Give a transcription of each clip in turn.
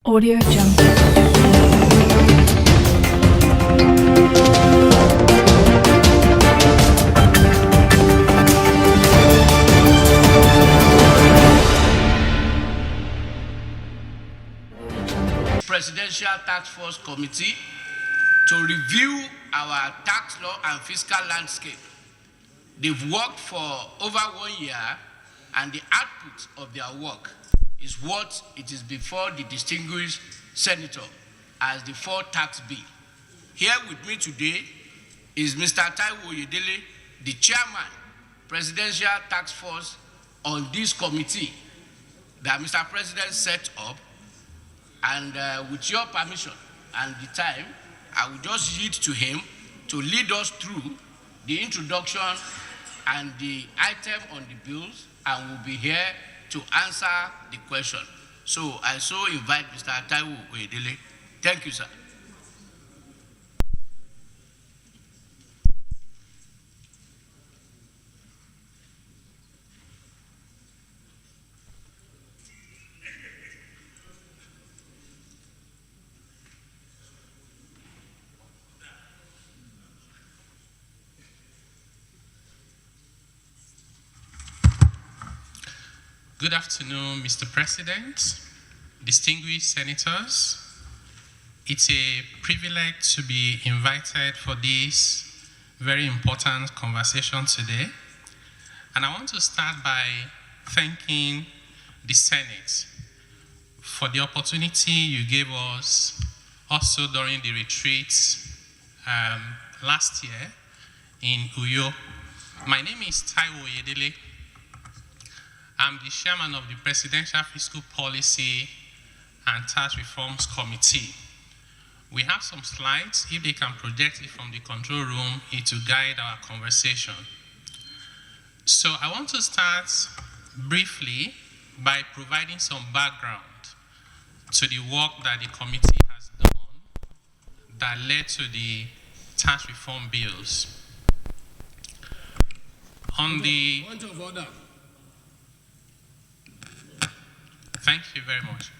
Audio Jungle. Presidential Task Force Committee to review our tax law and fiscal landscape. They've worked for over 1 year, and the output of their work is what it is before the distinguished senator as the fourth tax bill. Here with me today is Mr. Taiwo Oyedele, the chairman, Presidential Task Force on this committee that Mr. President set up. And with your permission and the time, I will just yield to him to lead us through the introduction and the item on the bills, and we'll be here to answer the question. So I invite Mr. Taiwo Oyedele. Thank you, sir. Good afternoon, Mr. President, distinguished senators. It's a privilege to be invited for this very important conversation today. And I want to start by thanking the Senate for the opportunity you gave us also during the retreat last year in Uyo. My name is Taiwo Oyedele. I'm the chairman of the Presidential Fiscal Policy and Tax Reforms Committee. We have some slides. If they can project it from the control room, it will guide our conversation. So I want to start briefly by providing some background to the work that the committee has done that led to the tax reform bills. On the Point of order. Thank you very much.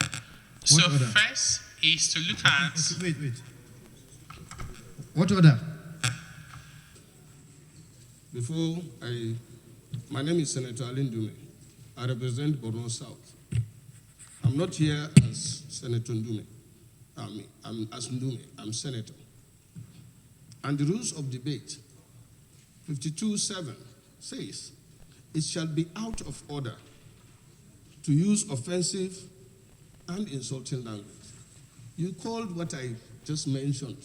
So first is to look at... Wait. What order? My name is Senator Alin Dume. I represent Borno South. I'm not here as Senator Ndume. I'm as Ndume. I'm Senator. And the rules of debate, 52(7) says, it shall be out of order to use offensive and insulting language. You called what I just mentioned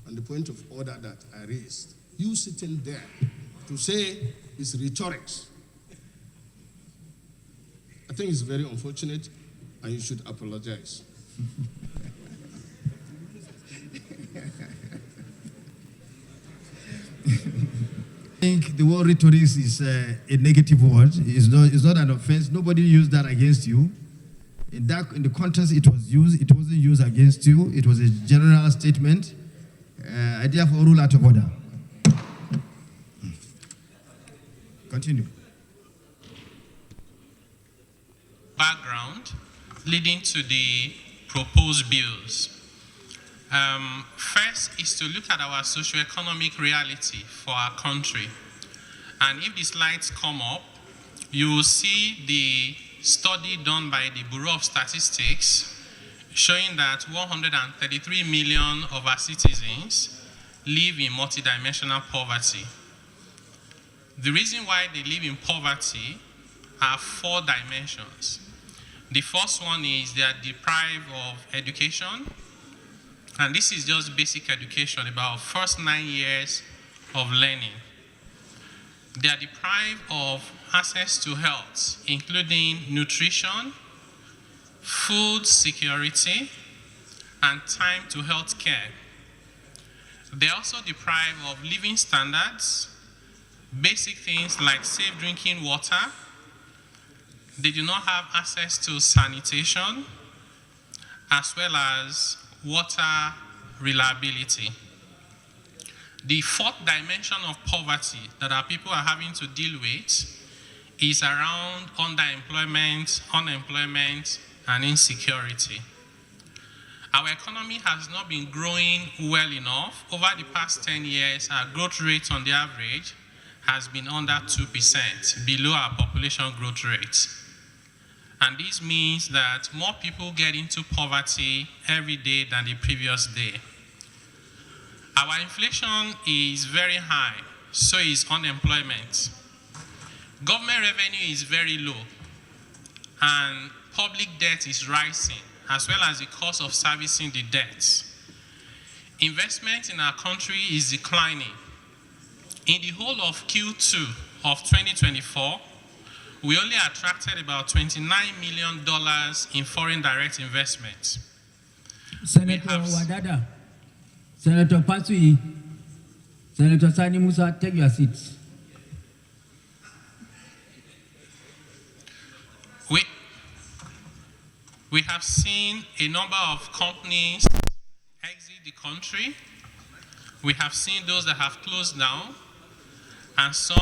and the point of order that I raised, you sitting there to say it's rhetorics. I think it's very unfortunate and you should apologize. I think the word rhetoric is a negative word. It's not an offense. Nobody used that against you. In the context it was used, it wasn't used against you. It was a general statement. I therefore rule out of order. Continue. Background leading to the proposed bills. First is to look at our socioeconomic reality for our country. And if the slides come up, you will see the study done by the Bureau of Statistics showing that 133 million of our citizens live in multidimensional poverty. The reason why they live in poverty are 4 dimensions. The first one is they are deprived of education. And this is just basic education, about first 9 years of learning. They are deprived of access to health, including nutrition, food security, and time to health care. They are also deprived of living standards, basic things like safe drinking water. They do not have access to sanitation, as well as water reliability. The 4th dimension of poverty that our people are having to deal with is around underemployment, unemployment, and insecurity. Our economy has not been growing well enough. Over the past 10 years, our growth rate on the average has been under 2%, below our population growth rate. And this means that more people get into poverty every day than the previous day. Our inflation is very high, so is unemployment. Government revenue is very low, and public debt is rising, as well as the cost of servicing the debts. Investment in our country is declining. In the whole of Q2 of 2024, we only attracted about $29 million in foreign direct investment. Senator Wadada, Senator Pasui, Senator Sani Musa, take your seats. We have seen a number of companies exit the country. We have seen those that have closed down, and some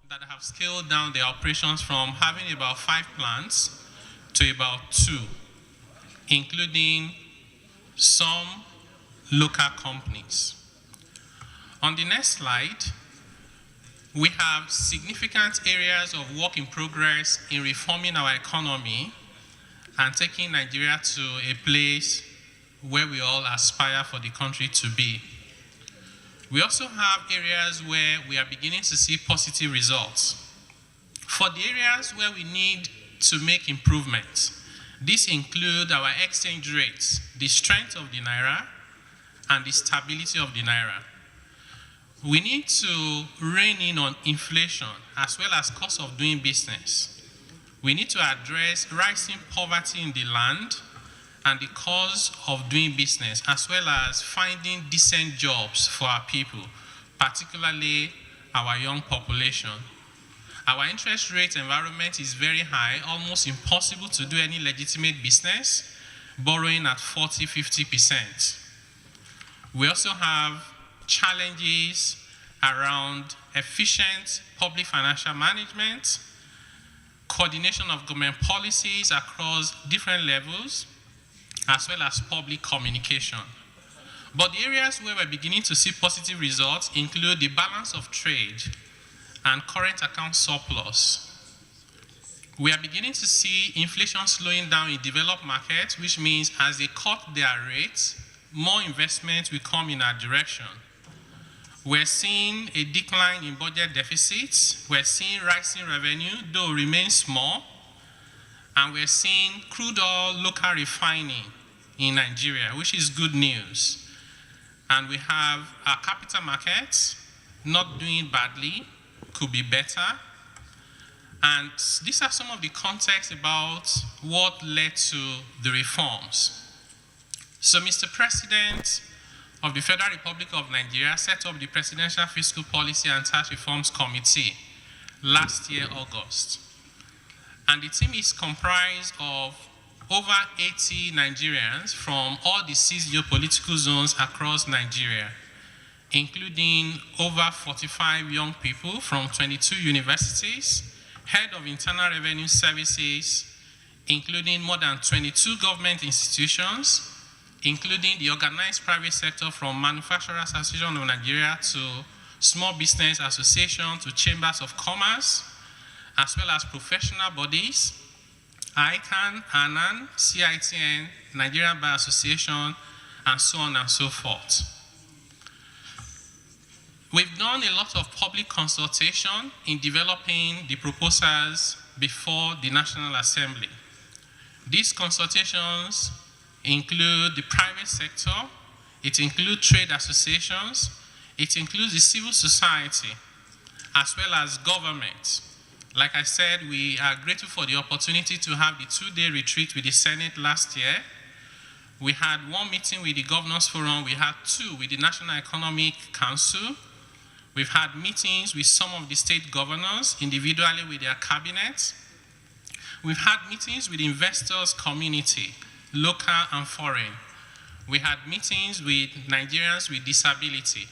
that have scaled down their operations from having about 5 plants to about 2, including some local companies. On the next slide, we have significant areas of work in progress in reforming our economy and taking Nigeria to a place where we all aspire for the country to be. We also have areas where we are beginning to see positive results. For the areas where we need to make improvements, these include our exchange rates, the strength of the Naira, and the stability of the Naira. We need to rein in on inflation as well as cost of doing business. We need to address rising poverty in the land and the cost of doing business, as well as finding decent jobs for our people, particularly our young population. Our interest rate environment is very high, almost impossible to do any legitimate business, borrowing at 40–50%. We also have challenges around efficient public financial management, coordination of government policies across different levels, as well as public communication. But the areas where we're beginning to see positive results include the balance of trade and current account surplus. We are beginning to see inflation slowing down in developed markets, which means as they cut their rates, more investment will come in our direction. We're seeing a decline in budget deficits. We're seeing rising revenue, though remains small. And we're seeing crude oil local refining in Nigeria, which is good news. And we have our capital markets not doing badly, could be better. And these are some of the context about what led to the reforms. So, Mr. President of the Federal Republic of Nigeria set up the Presidential Fiscal Policy and Tax Reforms Committee last year, August. And the team is comprised of over 80 Nigerians from all the 6 geopolitical zones across Nigeria, including over 45 young people from 22 universities, head of internal revenue services, including more than 22 government institutions, including the organized private sector from Manufacturers Association of Nigeria to Small Business Association to Chambers of Commerce, as well as professional bodies, ICANN, ANAN, CITN, Nigerian Bar Association, and so on and so forth. We've done a lot of public consultation in developing the proposals before the National Assembly. These consultations include the private sector, it includes trade associations, it includes the civil society, as well as government. Like I said, we are grateful for the opportunity to have the 2-day retreat with the Senate last year. We had 1 meeting with the Governors Forum, we had 2 with the National Economic Council. We've had meetings with some of the state governors, individually with their cabinets. We've had meetings with the investors community, local and foreign. We had meetings with Nigerians with disability.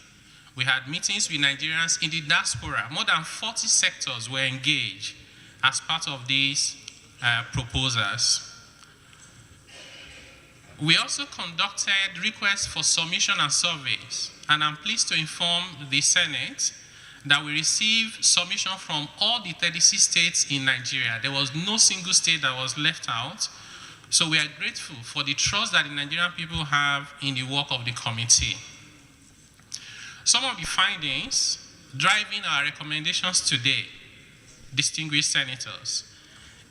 We had meetings with Nigerians in the diaspora. More than 40 sectors were engaged as part of these proposals. We also conducted requests for submission and surveys, and I'm pleased to inform the Senate that we received submission from all the 36 states in Nigeria. There was no single state that was left out. So we are grateful for the trust that the Nigerian people have in the work of the committee. Some of the findings driving our recommendations today, distinguished senators,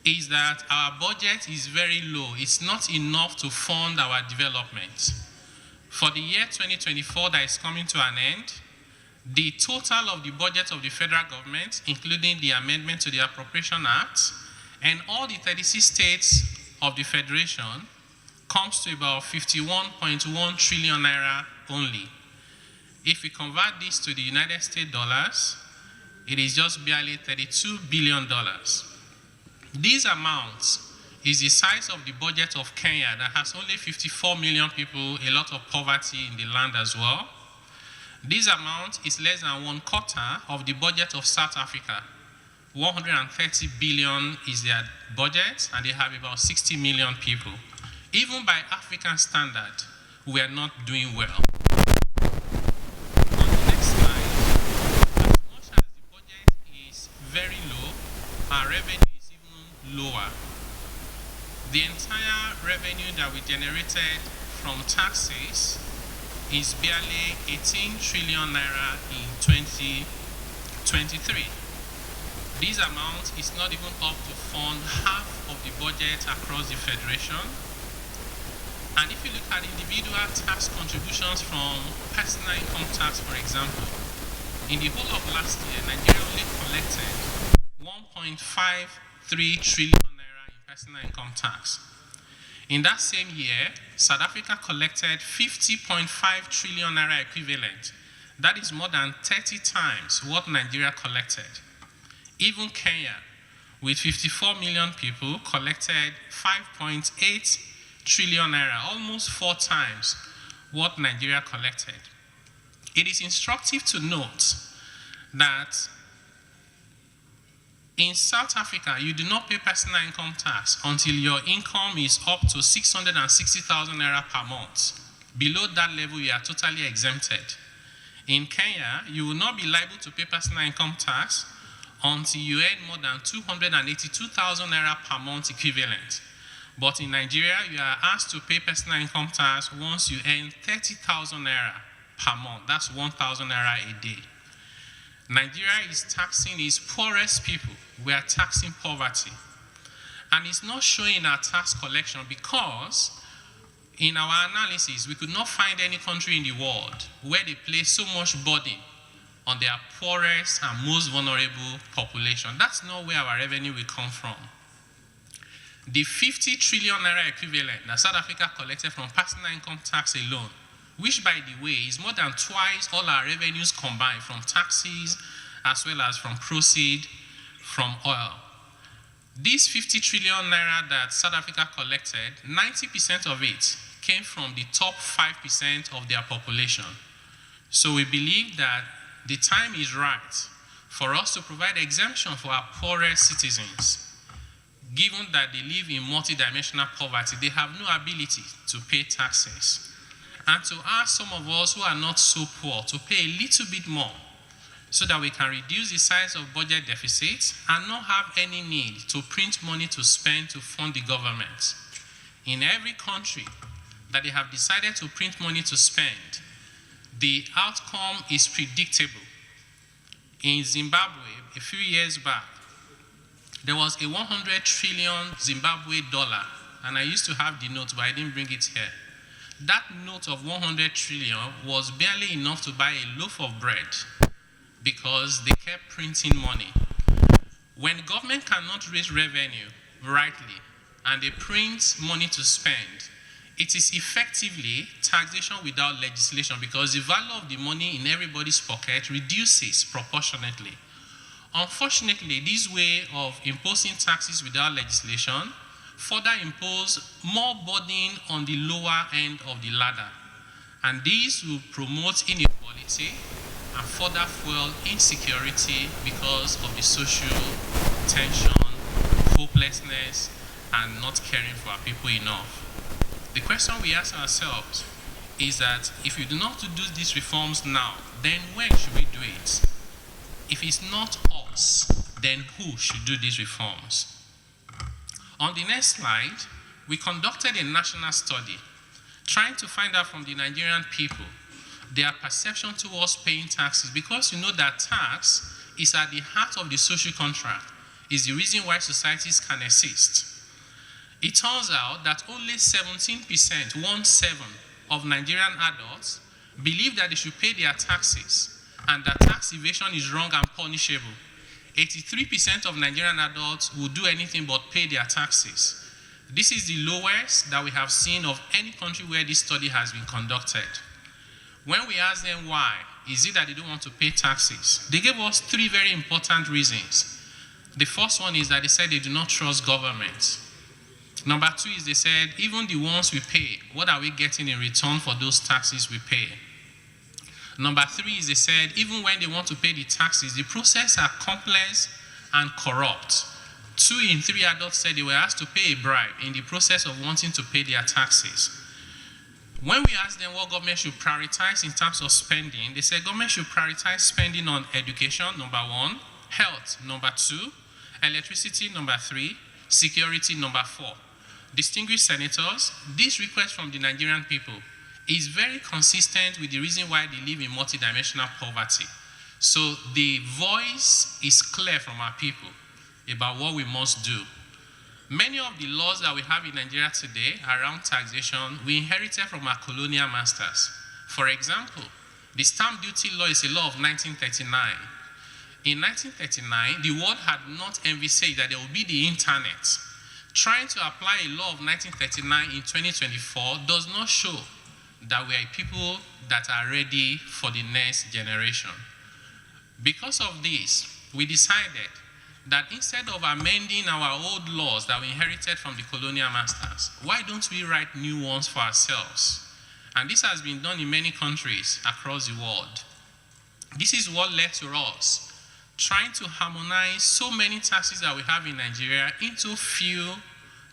is that our budget is very low. It's not enough to fund our development. For the year 2024 that is coming to an end, the total of the budget of the federal government, including the amendment to the Appropriation Act, and all the 36 states of the Federation, comes to about 51.1 trillion naira only. If we convert this to the United States dollars, it is just barely $32 billion. These amounts is the size of the budget of Kenya that has only 54 million people, a lot of poverty in the land as well. This amount is less than 1/4 of the budget of South Africa. 130 billion is their budget, and they have about 60 million people. Even by African standard, we are not doing well. On the next slide, as much as the budget is very low, our revenue is even lower. The entire revenue that we generated from taxes is barely 18 trillion naira in 2023. This amount is not even up to fund half of the budget across the Federation. And if you look at individual tax contributions from personal income tax, for example, in the whole of last year, Nigeria only collected 1.53 trillion naira in personal income tax. In that same year, South Africa collected 50.5 trillion naira equivalent. That is more than 30 times what Nigeria collected. Even Kenya, with 54 million people, collected 5.8 trillion naira, almost 4 times what Nigeria collected. It is instructive to note that in South Africa, you do not pay personal income tax until your income is up to 660,000 naira per month. Below that level, you are totally exempted. In Kenya, you will not be liable to pay personal income tax until you earn more than 282,000 naira per month equivalent. But in Nigeria, you are asked to pay personal income tax once you earn 30,000 naira per month. That's 1,000 naira a day. Nigeria is taxing its poorest people. We are taxing poverty. And it's not showing in our tax collection because in our analysis, we could not find any country in the world where they place so much burden on their poorest and most vulnerable population. That's not where our revenue will come from. The 50 trillion naira equivalent that South Africa collected from personal income tax alone, which by the way is more than twice all our revenues combined from taxes as well as from proceeds from oil. These 50 trillion naira that South Africa collected, 90% of it came from the top 5% of their population. So we believe that the time is right for us to provide exemption for our poorest citizens. Given that they live in multidimensional poverty, they have no ability to pay taxes. And to ask some of us who are not so poor to pay a little bit more so that we can reduce the size of budget deficits and not have any need to print money to spend to fund the government. In every country that they have decided to print money to spend, the outcome is predictable. In Zimbabwe, a few years back, there was a 100 trillion Zimbabwe dollar, and I used to have the note, but I didn't bring it here. That note of 100 trillion was barely enough to buy a loaf of bread because they kept printing money. When government cannot raise revenue rightly and they print money to spend, it is effectively taxation without legislation because the value of the money in everybody's pocket reduces proportionately. Unfortunately, this way of imposing taxes without legislation further impose more burden on the lower end of the ladder. And this will promote inequality and further fuel insecurity because of the social tension, hopelessness, and not caring for our people enough. The question we ask ourselves is that if we do not do these reforms now, then when should we do it? If it's not us, then who should do these reforms? On the next slide, we conducted a national study trying to find out from the Nigerian people their perception towards paying taxes, because you know that tax is at the heart of the social contract, is the reason why societies can exist. It turns out that only 17%, 1/7 of Nigerian adults believe that they should pay their taxes and that tax evasion is wrong and punishable. 83% of Nigerian adults will do anything but pay their taxes. This is the lowest that we have seen of any country where this study has been conducted. When we asked them why, is it that they don't want to pay taxes? They gave us 3 very important reasons. The first one is that they said they do not trust government. Number 2 is they said, even the ones we pay, what are we getting in return for those taxes we pay? Number 3 is they said, even when they want to pay the taxes, the process are complex and corrupt. 2 in 3 adults said they were asked to pay a bribe in the process of wanting to pay their taxes. When we asked them what government should prioritize in terms of spending, they said government should prioritize spending on education, number 1, health, number 2, electricity, number 3, security, number 4. Distinguished senators, this request from the Nigerian people is very consistent with the reason why they live in multidimensional poverty. So the voice is clear from our people about what we must do. Many of the laws that we have in Nigeria today around taxation, we inherited from our colonial masters. For example, the stamp duty law is a law of 1939. In 1939, the world had not envisaged that there would be the internet. Trying to apply a law of 1939 in 2024 does not show that we are people that are ready for the next generation. Because of this, we decided that instead of amending our old laws that we inherited from the colonial masters, why don't we write new ones for ourselves? And this has been done in many countries across the world. This is what led to us trying to harmonize so many taxes that we have in Nigeria into few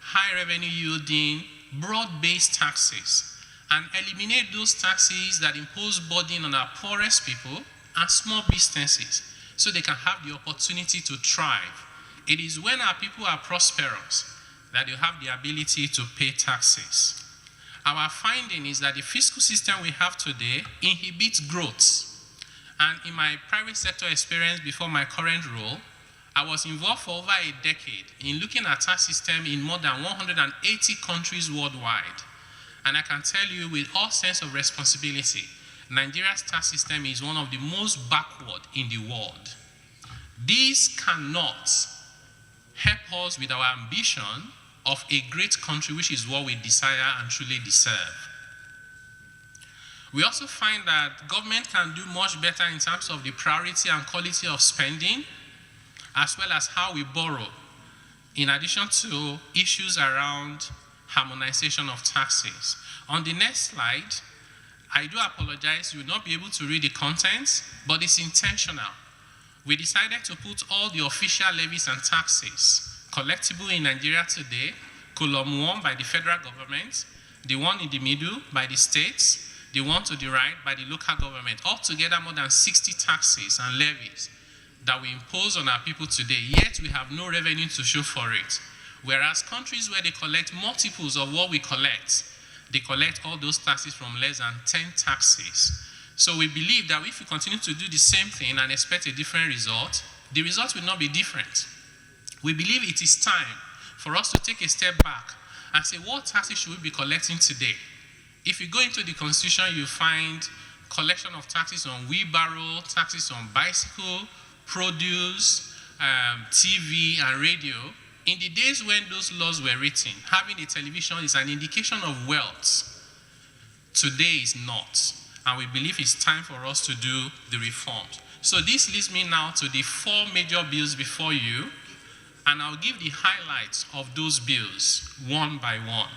high revenue yielding, broad-based taxes, and eliminate those taxes that impose burden on our poorest people and small businesses so they can have the opportunity to thrive. It is when our people are prosperous that they have the ability to pay taxes. Our finding is that the fiscal system we have today inhibits growth. And in my private sector experience before my current role, I was involved for over a decade in looking at tax system in more than 180 countries worldwide. And I can tell you with all sense of responsibility, Nigeria's tax system is one of the most backward in the world. This cannot help us with our ambition of a great country, which is what we desire and truly deserve. We also find that government can do much better in terms of the priority and quality of spending, as well as how we borrow, in addition to issues around harmonization of taxes. On the next slide, I do apologize, you will not be able to read the contents, but it's intentional. We decided to put all the official levies and taxes collectible in Nigeria today, column 1 by the federal government, the one in the middle by the states, the one to the right by the local government, altogether more than 60 taxes and levies that we impose on our people today, yet we have no revenue to show for it. Whereas countries where they collect multiples of what we collect, they collect all those taxes from less than 10 taxes. So we believe that if we continue to do the same thing and expect a different result, the result will not be different. We believe it is time for us to take a step back and say, what taxes should we be collecting today? If you go into the Constitution, you find collection of taxes on wheelbarrow, taxes on bicycle, produce, TV, and radio. In the days when those laws were written, having a television is an indication of wealth. Today is not. And we believe it's time for us to do the reforms. So this leads me now to the 4 major bills before you, and I'll give the highlights of those bills one by one.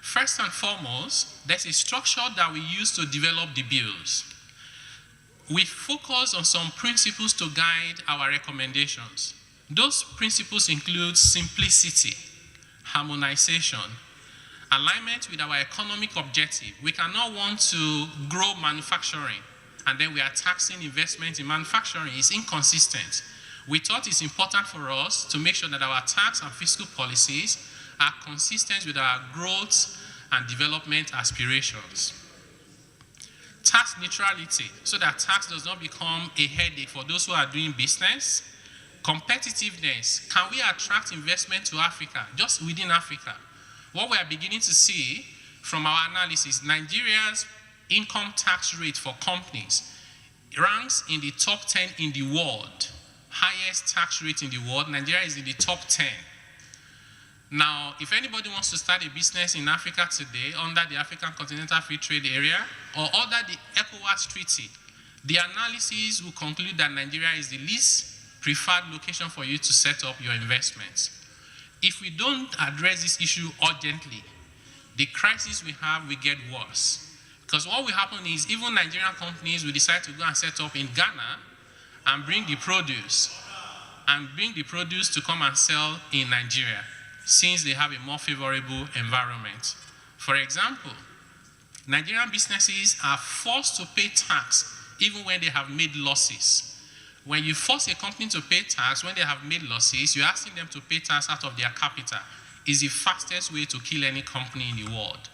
First and foremost, there's a structure that we use to develop the bills. We focus on some principles to guide our recommendations. Those principles include simplicity, harmonization, Alignment with our economic objective. We cannot want to grow manufacturing and then we are taxing investment in manufacturing. It's inconsistent. We thought it's important for us to make sure that our tax and fiscal policies are consistent with our growth and development aspirations. Tax neutrality, so that tax does not become a headache for those who are doing business. Competitiveness, can we attract investment to Africa, just within Africa? What we are beginning to see from our analysis, Nigeria's income tax rate for companies ranks in the top 10 in the world. Highest tax rate in the world, Nigeria is in the top 10. Now, if anybody wants to start a business in Africa today under the African Continental Free Trade Area or under the ECOWAS Treaty, the analysis will conclude that Nigeria is the least preferred location for you to set up your investments. If we don't address this issue urgently, the crisis we have will get worse. Because what will happen is even Nigerian companies will decide to go and set up in Ghana and bring the produce to come and sell in Nigeria, since they have a more favorable environment. For example, Nigerian businesses are forced to pay tax even when they have made losses. When you force a company to pay tax when they have made losses, you're asking them to pay tax out of their capital. Is the fastest way to kill any company in the world.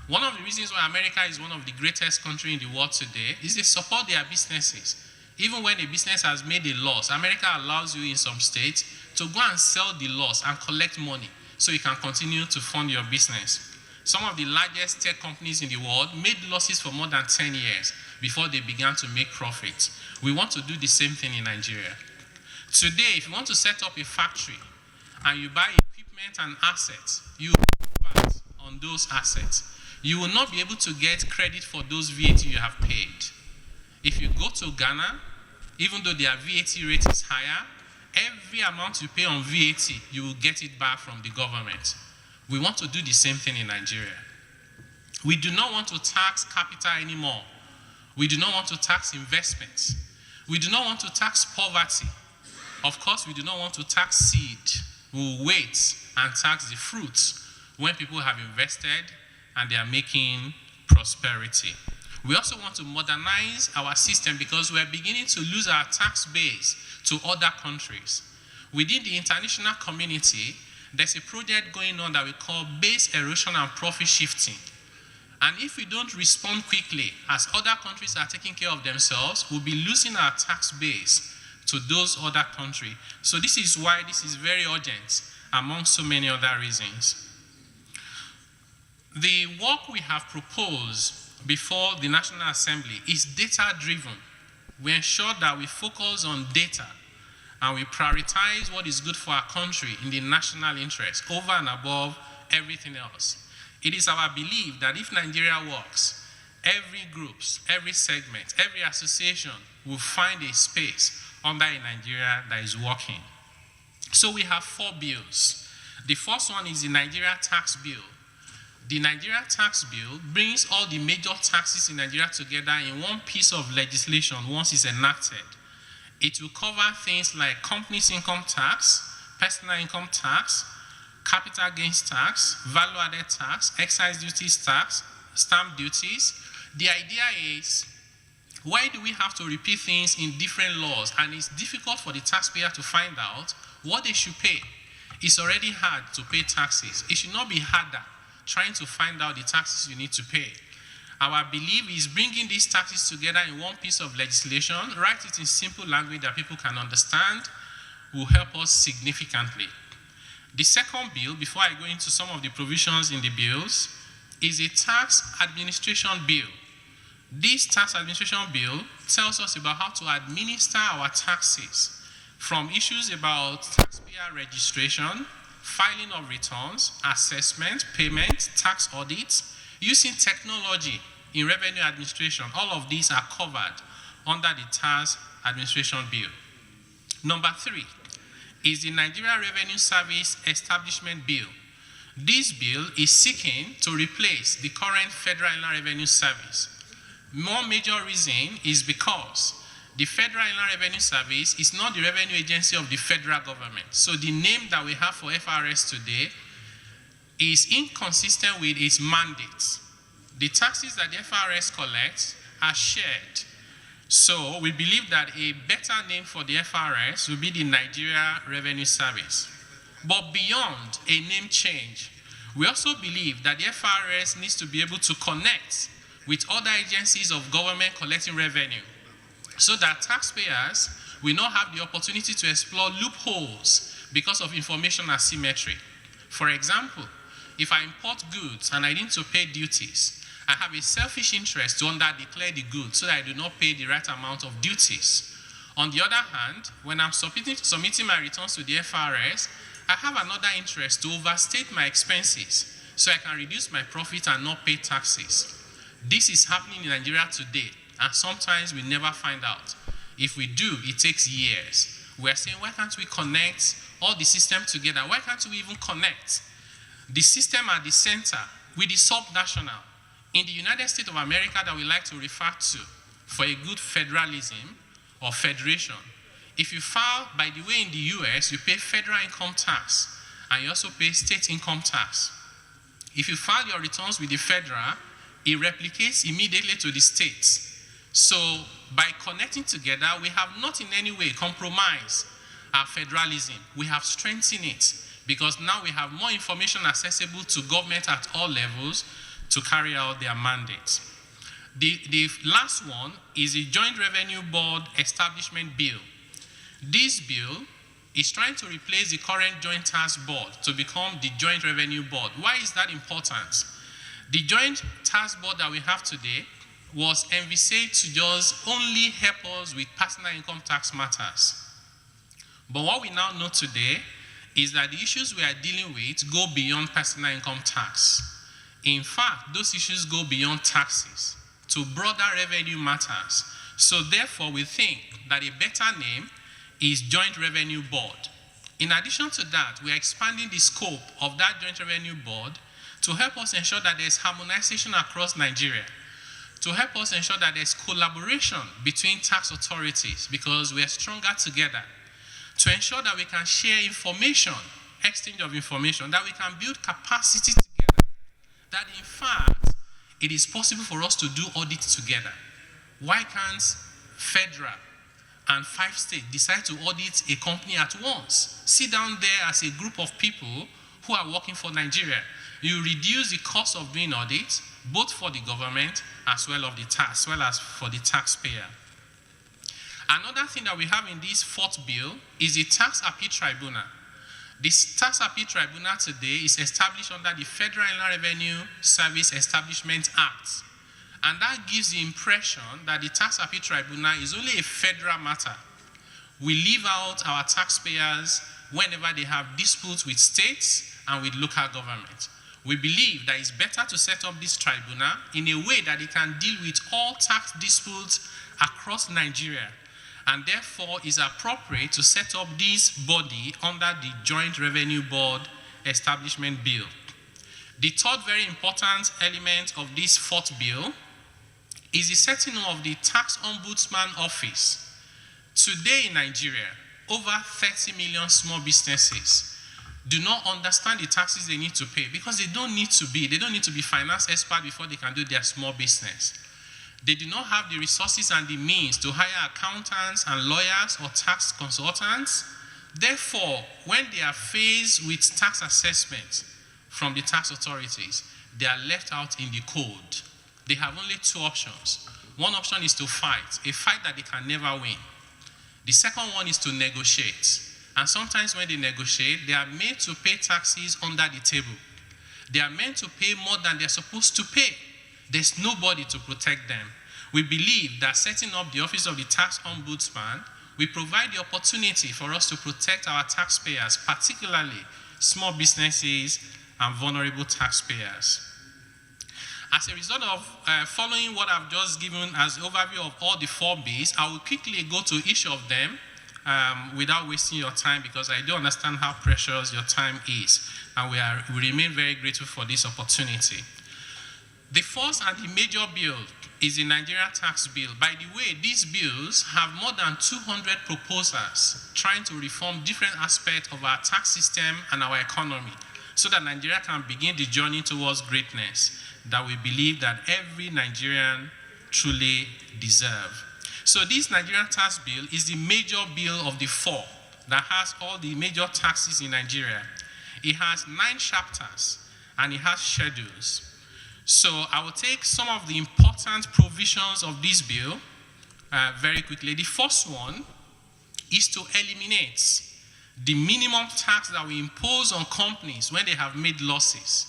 One of the reasons why America is one of the greatest countries in the world today is they support their businesses. Even when a business has made a loss, America allows you in some states to go and sell the loss and collect money so you can continue to fund your business. Some of the largest tech companies in the world made losses for more than 10 years before they began to make profits. We want to do the same thing in Nigeria. Today, if you want to set up a factory and you buy equipment and assets, you VAT on those assets. You will not be able to get credit for those VAT you have paid. If you go to Ghana, even though their VAT rate is higher, every amount you pay on VAT, you will get it back from the government. We want to do the same thing in Nigeria. We do not want to tax capital anymore. We do not want to tax investments. We do not want to tax poverty. Of course, we do not want to tax seed. We will wait and tax the fruits when people have invested and they are making prosperity. We also want to modernize our system because we are beginning to lose our tax base to other countries. Within the international community, there's a project going on that we call base erosion and profit shifting. And if we don't respond quickly, as other countries are taking care of themselves, we'll be losing our tax base to those other countries. So this is why this is very urgent, among so many other reasons. The work we have proposed before the National Assembly is data-driven. We ensure that we focus on data and we prioritize what is good for our country in the national interest over and above everything else. It is our belief that if Nigeria works, every groups, every segment, every association will find a space under a Nigeria that is working. So we have 4 bills. The first one is the Nigeria Tax Bill. The Nigeria Tax Bill brings all the major taxes in Nigeria together in one piece of legislation once it's enacted. It will cover things like companies' income tax, personal income tax, capital gains tax, value-added tax, excise duties tax, stamp duties. The idea is, why do we have to repeat things in different laws and it's difficult for the taxpayer to find out what they should pay? It's already hard to pay taxes. It should not be harder trying to find out the taxes you need to pay. Our belief is bringing these taxes together in one piece of legislation, write it in simple language that people can understand, will help us significantly. The second bill, before I go into some of the provisions in the bills, is a tax administration bill. This tax administration bill tells us about how to administer our taxes, from issues about taxpayer registration, filing of returns, assessment, payment, tax audits, using technology in revenue administration. All of these are covered under the tax administration bill. Number 3 is the Nigeria Revenue Service Establishment Bill. This bill is seeking to replace the current Federal Inland Revenue Service. One major reason is because the Federal Inland Revenue Service is not the revenue agency of the federal government. So the name that we have for FRS today is inconsistent with its mandate. The taxes that the FRS collects are shared. So we believe that a better name for the FRS will be the Nigeria Revenue Service. But beyond a name change, we also believe that the FRS needs to be able to connect with other agencies of government collecting revenue so that taxpayers will not have the opportunity to explore loopholes because of information asymmetry. For example, if I import goods and I need to pay duties, I have a selfish interest to under-declare the goods so that I do not pay the right amount of duties. On the other hand, when I'm submitting my returns to the FRS, I have another interest to overstate my expenses so I can reduce my profit and not pay taxes. This is happening in Nigeria today, and sometimes we never find out. If we do, it takes years. We're saying, why can't we connect all the systems together? Why can't we even connect the system at the center with the subnational? In the United States of America that we like to refer to for a good federalism or federation, if you file, by the way, in the US, you pay federal income tax and you also pay state income tax. If you file your returns with the federal, it replicates immediately to the states. So by connecting together, we have not in any way compromised our federalism. We have strengthened it because now we have more information accessible to government at all levels to carry out their mandates. The last one is the Joint Revenue Board Establishment Bill. This bill is trying to replace the current Joint Tax Board to become the Joint Revenue Board. Why is that important? The Joint Tax Board that we have today was envisaged to just only help us with personal income tax matters. But what we now know today is that the issues we are dealing with go beyond personal income tax. In fact, those issues go beyond taxes to broader revenue matters. So therefore, we think that a better name is Joint Revenue Board. In addition to that, we are expanding the scope of that Joint Revenue Board to help us ensure that there's harmonization across Nigeria, to help us ensure that there's collaboration between tax authorities because we are stronger together, to ensure that we can share information, exchange of information, that we can build capacity together, that in fact, it is possible for us to do audits together. Why can't federal and 5 states decide to audit a company at once? Sit down there as a group of people who are working for Nigeria. You reduce the cost of doing audits, both for the government as well as for the taxpayer. Another thing that we have in this 4th bill is the Tax Appeal Tribunal. This Tax Appeal Tribunal today is established under the Federal Inland Revenue Service Establishment Act. And that gives the impression that the Tax Appeal Tribunal is only a federal matter. We leave out our taxpayers whenever they have disputes with states and with local government. We believe that it's better to set up this tribunal in a way that it can deal with all tax disputes across Nigeria, and therefore is appropriate to set up this body under the Joint Revenue Board Establishment Bill. The third very important element of this 4th bill is the setting up of the Tax Ombudsman Office. Today in Nigeria, over 30 million small businesses do not understand the taxes they need to pay because they don't need to be finance experts before they can do their small business. They do not have the resources and the means to hire accountants and lawyers or tax consultants. Therefore, when they are faced with tax assessment from the tax authorities, they are left out in the cold. They have only 2 options. One option is to fight, a fight that they can never win. The second one is to negotiate. And sometimes when they negotiate, they are made to pay taxes under the table. They are meant to pay more than they're supposed to pay. There's nobody to protect them. We believe that setting up the Office of the Tax Ombudsman will provide the opportunity for us to protect our taxpayers, particularly small businesses and vulnerable taxpayers. As a result of following what I've just given as an overview of all the 4 bills, I will quickly go to each of them without wasting your time because I do understand how precious your time is, and we remain very grateful for this opportunity. The first and the major bill is the Nigeria Tax Bill. By the way, these bills have more than 200 proposals trying to reform different aspects of our tax system and our economy. so that Nigeria can begin the journey towards greatness that we believe that every Nigerian truly deserves. So this Nigerian tax bill is the major bill of the 4 that has all the major taxes in Nigeria. It has 9 chapters and it has schedules. So I will take some of the important provisions of this bill very quickly. The first one is to eliminate the minimum tax that we impose on companies when they have made losses.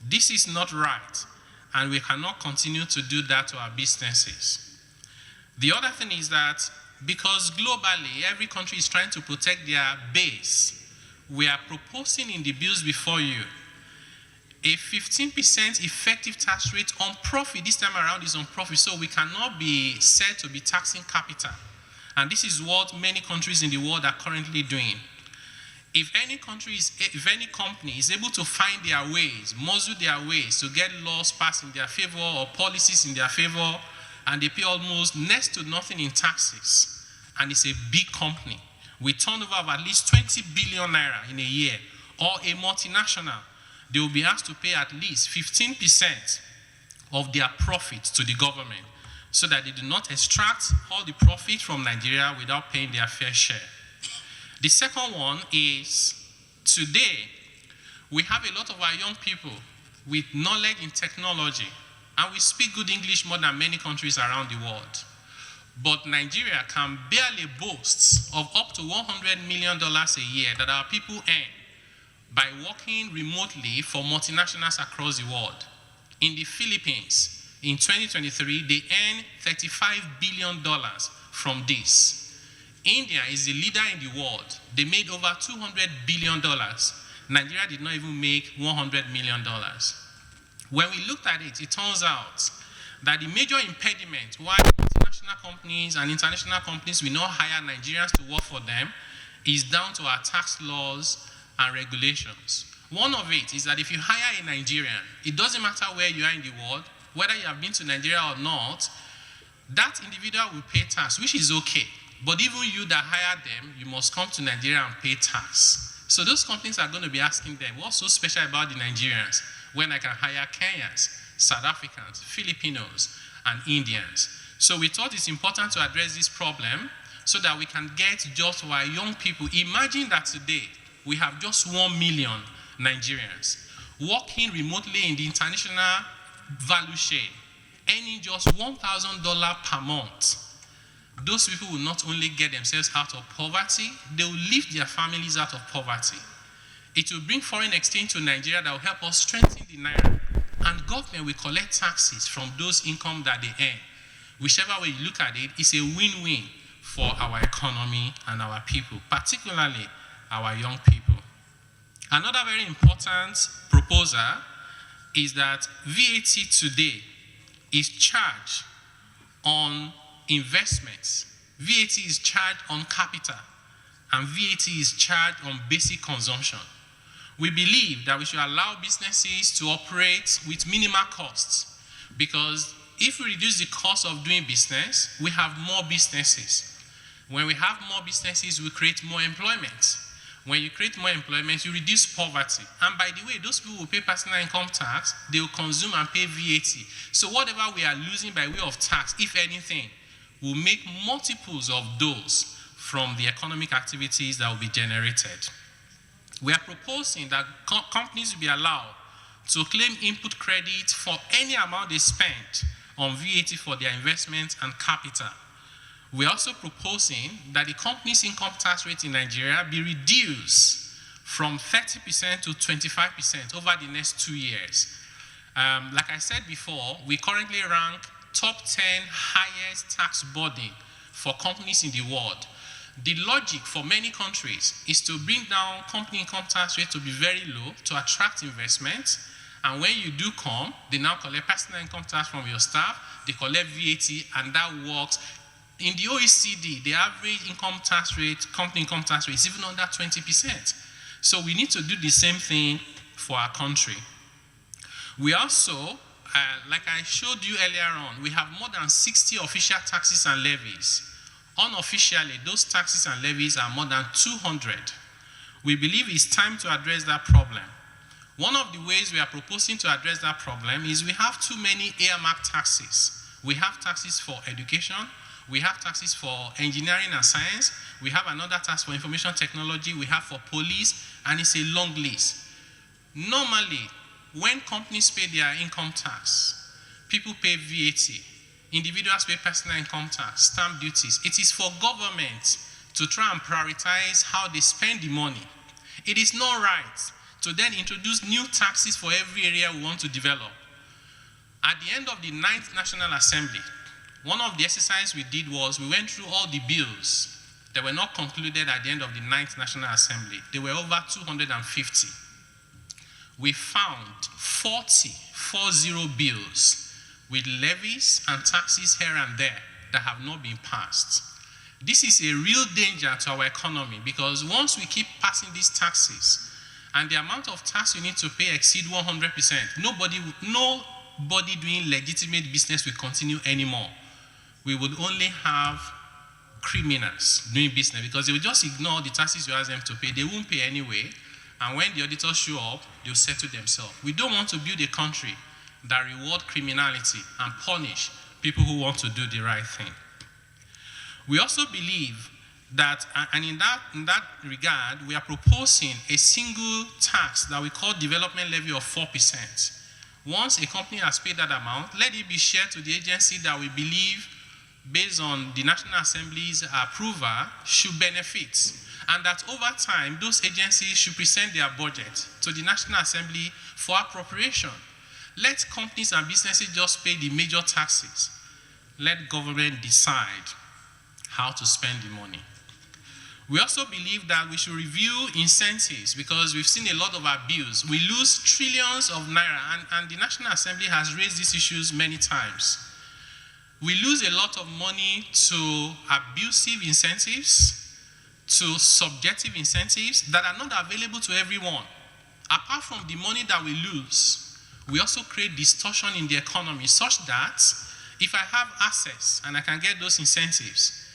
This is not right, and we cannot continue to do that to our businesses. The other thing is that because globally every country is trying to protect their base, we are proposing in the bills before you a 15% effective tax rate on profit. This time around is on profit, so we cannot be said to be taxing capital. And this is what many countries in the world are currently doing. If any company is able to find their ways, muzzle their ways to get laws passed in their favor or policies in their favor, and they pay almost next to nothing in taxes, and it's a big company with turnover of at least 20 billion naira in a year, or a multinational, they will be asked to pay at least 15% of their profit to the government so that they do not extract all the profit from Nigeria without paying their fair share. The second one is, today, we have a lot of our young people with knowledge in technology, and we speak good English more than many countries around the world. But Nigeria can barely boast of up to $100 million a year that our people earn by working remotely for multinationals across the world. In the Philippines, in 2023, they earn $35 billion from this. India is the leader in the world. They made over $200 billion. Nigeria did not even make $100 million. When we looked at it, it turns out that the major impediment why multinational companies and international companies will not hire Nigerians to work for them is down to our tax laws and regulations. One of it is that if you hire a Nigerian, it doesn't matter where you are in the world, whether you have been to Nigeria or not, that individual will pay tax, which is okay. But even you that hired them, you must come to Nigeria and pay tax. So those companies are going to be asking them, what's so special about the Nigerians when I can hire Kenyans, South Africans, Filipinos, and Indians? So we thought it's important to address this problem so that we can get jobs for our young people. Imagine that today we have just 1 million Nigerians working remotely in the international value chain, earning just $1,000 per month. Those people will not only get themselves out of poverty, they will lift their families out of poverty. It will bring foreign exchange to Nigeria that will help us strengthen the naira. And government will collect taxes from those income that they earn. Whichever way you look at it, it's a win-win for our economy and our people, particularly our young people. Another very important proposal is that VAT today is charged on investments. VAT is charged on capital, and VAT is charged on basic consumption. We believe that we should allow businesses to operate with minimal costs, because if we reduce the cost of doing business, we have more businesses. When we have more businesses, we create more employment. When you create more employment, you reduce poverty. And by the way, those people who pay personal income tax, they will consume and pay VAT. So whatever we are losing by way of tax, if anything, will make multiples of those from the economic activities that will be generated. We are proposing that companies will be allowed to claim input credit for any amount they spend on VAT for their investments and capital. We are also proposing that the company's income tax rate in Nigeria be reduced from 30% to 25% over the next 2 years. Like I said before, we currently rank top 10 highest tax burden for companies in the world. The logic for many countries is to bring down company income tax rate to be very low to attract investment. And when you do come, they now collect personal income tax from your staff, they collect VAT, and that works. In the OECD, the average income tax rate, company income tax rate, is even under 20%. So we need to do the same thing for our country. We also, like I showed you earlier on, we have more than 60 official taxes and levies. Unofficially, those taxes and levies are more than 200. We believe it's time to address that problem. One of the ways we are proposing to address that problem is we have too many earmarked taxes. We have taxes for education, we have taxes for engineering and science, we have another tax for information technology, we have for police, and it's a long list. Normally, when companies pay their income tax, people pay VAT, individuals pay personal income tax, stamp duties. It is for government to try and prioritize how they spend the money. It is not right to then introduce new taxes for every area we want to develop. At the end of the 9th National Assembly, one of the exercises we did was we went through all the bills that were not concluded at the end of the 9th National Assembly. There were over 250. We found 40 bills with levies and taxes here and there that have not been passed. This is a real danger to our economy because once we keep passing these taxes and the amount of tax you need to pay exceed 100%, nobody doing legitimate business will continue anymore. We would only have criminals doing business because they will just ignore the taxes you ask them to pay. They won't pay anyway. And when the auditors show up, they'll settle themselves. We don't want to build a country that reward criminality and punish people who want to do the right thing. We also believe that, and in that regard, we are proposing a single tax that we call development levy of 4%. Once a company has paid that amount, let it be shared to the agency that we believe, based on the National Assembly's approval, should benefit. And that over time, those agencies should present their budget to the National Assembly for appropriation. Let companies and businesses just pay the major taxes. Let government decide how to spend the money. We also believe that we should review incentives because we've seen a lot of abuse. We lose trillions of naira, and the National Assembly has raised these issues many times. We lose a lot of money to abusive incentives, to subjective incentives that are not available to everyone. Apart from the money that we lose, we also create distortion in the economy such that if I have access and I can get those incentives,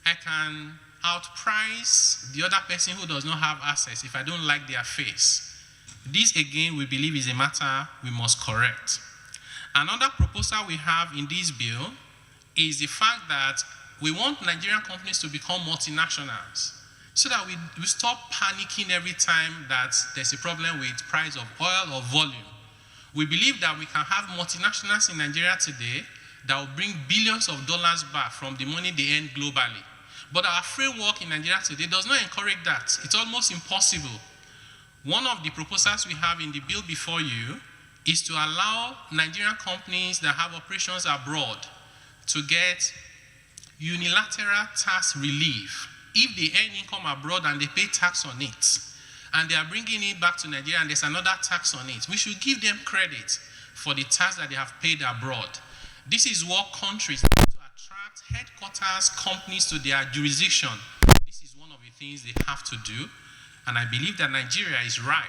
I can outprice the other person who does not have access if I don't like their face. This again, we believe is a matter we must correct. Another proposal we have in this bill is the fact that we want Nigerian companies to become multinationals so that we stop panicking every time that there's a problem with price of oil or volume. We believe that we can have multinationals in Nigeria today that will bring billions of dollars back from the money they earn globally. But our framework in Nigeria today does not encourage that. It's almost impossible. One of the proposals we have in the bill before you is to allow Nigerian companies that have operations abroad to get unilateral tax relief if they earn income abroad and they pay tax on it, and they are bringing it back to Nigeria and there's another tax on it. We should give them credit for the tax that they have paid abroad. This is what countries need to attract headquarters companies to their jurisdiction. This is one of the things they have to do, and I believe that Nigeria is ripe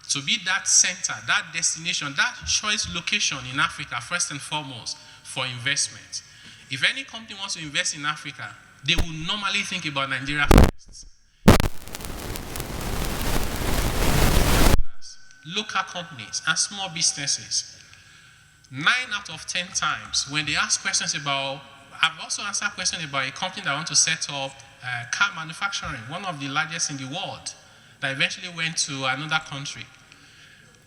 to be that center, that destination, that choice location in Africa, first and foremost, for investment. If any company wants to invest in Africa, they will normally think about Nigeria first. Local companies and small businesses, 9 out of 10 times when they ask questions about, I've also answered questions about a company that want to set up car manufacturing, one of the largest in the world, that eventually went to another country.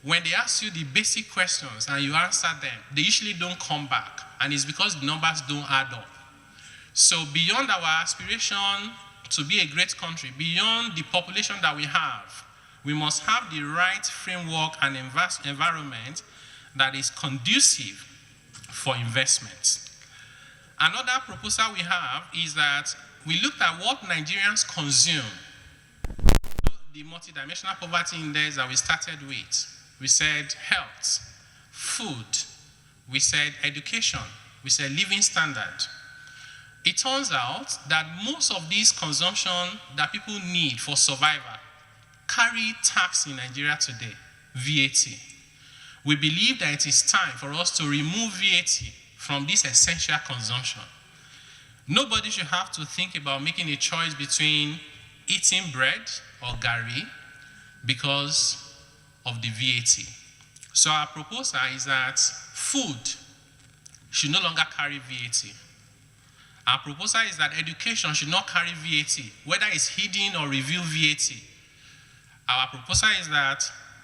When they ask you the basic questions and you answer them, they usually don't come back, and it's because the numbers don't add up. So beyond our aspiration to be a great country, beyond the population that we have, we must have the right framework and environment that is conducive for investment. Another proposal we have is that we looked at what Nigerians consume. The multidimensional poverty index that we started with, we said health, food, we said education, we said living standard. It turns out that most of these consumption that people need for survival carry tax in Nigeria today, VAT. We believe that it is time for us to remove VAT from this essential consumption. Nobody should have to think about making a choice between eating bread or gari because of the VAT. So our proposal is that food should no longer carry VAT. Our proposal is that education should not carry VAT, whether it's hidden or revealed VAT. Our proposal is that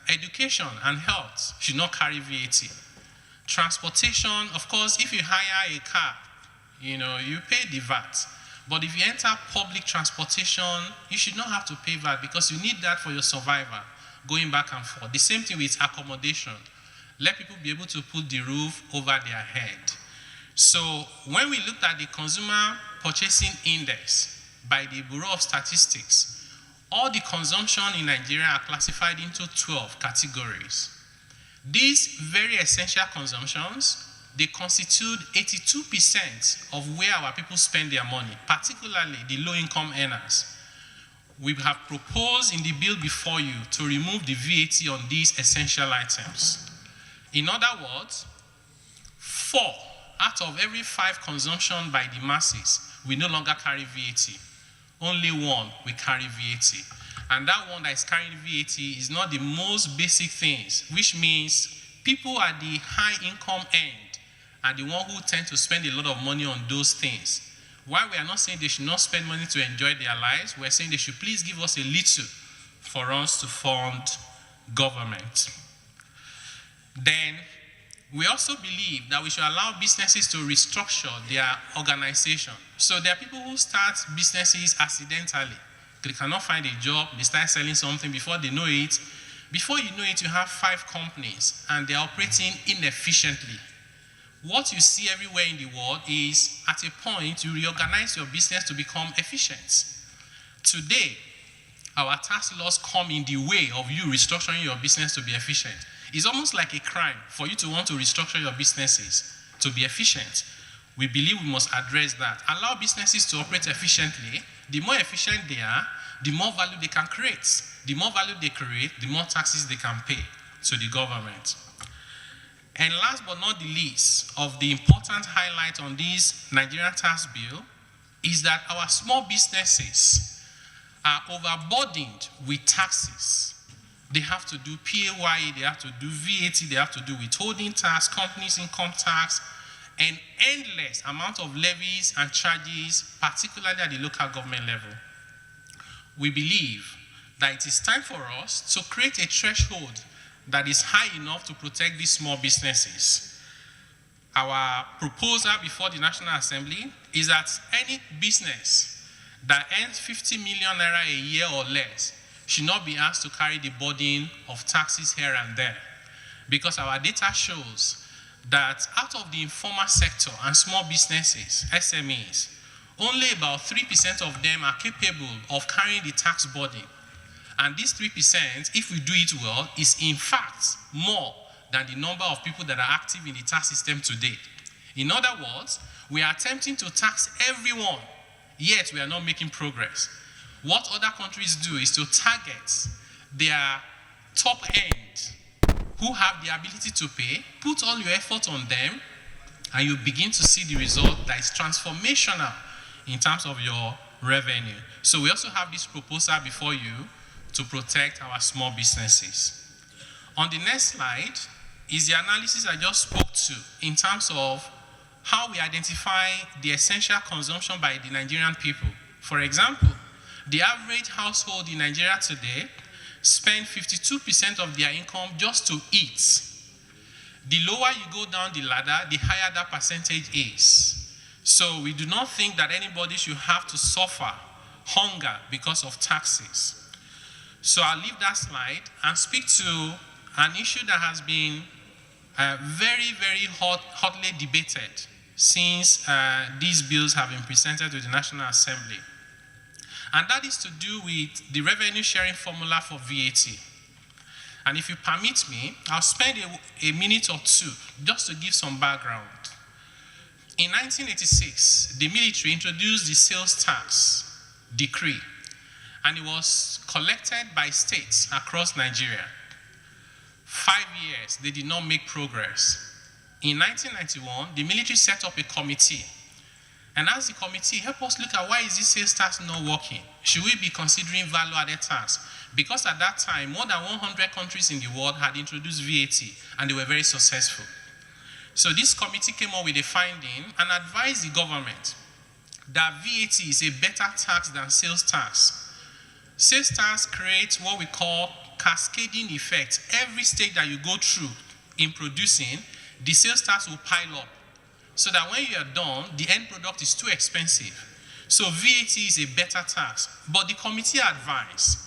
education and health should not carry VAT. Transportation, of course, if you hire a car, you pay the VAT. But if you enter public transportation, you should not have to pay VAT because you need that for your survival, going back and forth. The same thing with accommodation. Let people be able to put the roof over their head. So when we looked at the Consumer Purchasing Index by the Bureau of Statistics, all the consumption in Nigeria are classified into 12 categories. These very essential consumptions, they constitute 82% of where our people spend their money, particularly the low-income earners. We have proposed in the bill before you to remove the VAT on these essential items. In other words, 4 out of every 5 consumption by the masses will no longer carry VAT. Only 1 will carry VAT. And that one that is carrying VAT is not the most basic things, which means people at the high income end are the ones who tend to spend a lot of money on those things. While we are not saying they should not spend money to enjoy their lives, we're saying they should please give us a little for us to fund government. Then, we also believe that we should allow businesses to restructure their organization. So there are people who start businesses accidentally. They cannot find a job, they start selling something before they know it. Before you know it, you have 5 companies and they're operating inefficiently. What you see everywhere in the world is, at a point, you reorganize your business to become efficient. Today, our tax laws come in the way of you restructuring your business to be efficient. It's almost like a crime for you to want to restructure your businesses to be efficient. We believe we must address that. Allow businesses to operate efficiently. The more efficient they are, the more value they can create. The more value they create, the more taxes they can pay to the government. And last but not the least of the important highlight on this Nigerian tax bill is that our small businesses are overburdened with taxes. They have to do PAYE, they have to do VAT, they have to do withholding tax, companies income tax, and endless amount of levies and charges, particularly at the local government level. We believe that it is time for us to create a threshold that is high enough to protect these small businesses. Our proposal before the National Assembly is that any business that earns 50 million naira a year or less should not be asked to carry the burden of taxes here and there. Because our data shows that out of the informal sector and small businesses, SMEs, only about 3% of them are capable of carrying the tax burden. And this 3%, if we do it well, is in fact more than the number of people that are active in the tax system today. In other words, we are attempting to tax everyone, yet we are not making progress. What other countries do is to target their top end who have the ability to pay, put all your effort on them, and you begin to see the result that is transformational in terms of your revenue. So we also have this proposal before you to protect our small businesses. On the next slide is the analysis I just spoke to in terms of how we identify the essential consumption by the Nigerian people. For example, the average household in Nigeria today spend 52% of their income just to eat. The lower you go down the ladder, the higher that percentage is. So we do not think that anybody should have to suffer hunger because of taxes. So I'll leave that slide and speak to an issue that has been very, very hotly debated since these bills have been presented to the National Assembly. And that is to do with the revenue sharing formula for VAT. And if you permit me, I'll spend a minute or two just to give some background. In 1986, the military introduced the sales tax decree, and it was collected by states across Nigeria. 5 years, they did not make progress. In 1991, the military set up a committee, And as the committee, help us look at why is this sales tax not working? Should we be considering value-added tax? Because at that time, more than 100 countries in the world had introduced VAT, and they were very successful. So this committee came up with a finding and advised the government that VAT is a better tax than sales tax. Sales tax creates what we call cascading effect. Every stage that you go through in producing, the sales tax will pile up, so that when you are done, the end product is too expensive. So VAT is a better tax. But the committee advised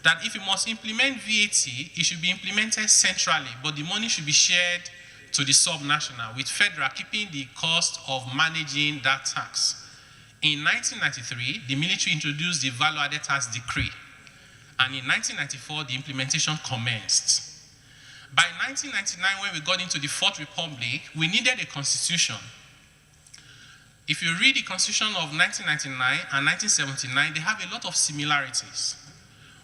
that if you must implement VAT, it should be implemented centrally, but the money should be shared to the subnational, with federal keeping the cost of managing that tax. In 1993, the military introduced the value-added tax decree, and in 1994, the implementation commenced. By 1999, when we got into the Fourth Republic, we needed a constitution. If you read the constitution of 1999 and 1979, they have a lot of similarities.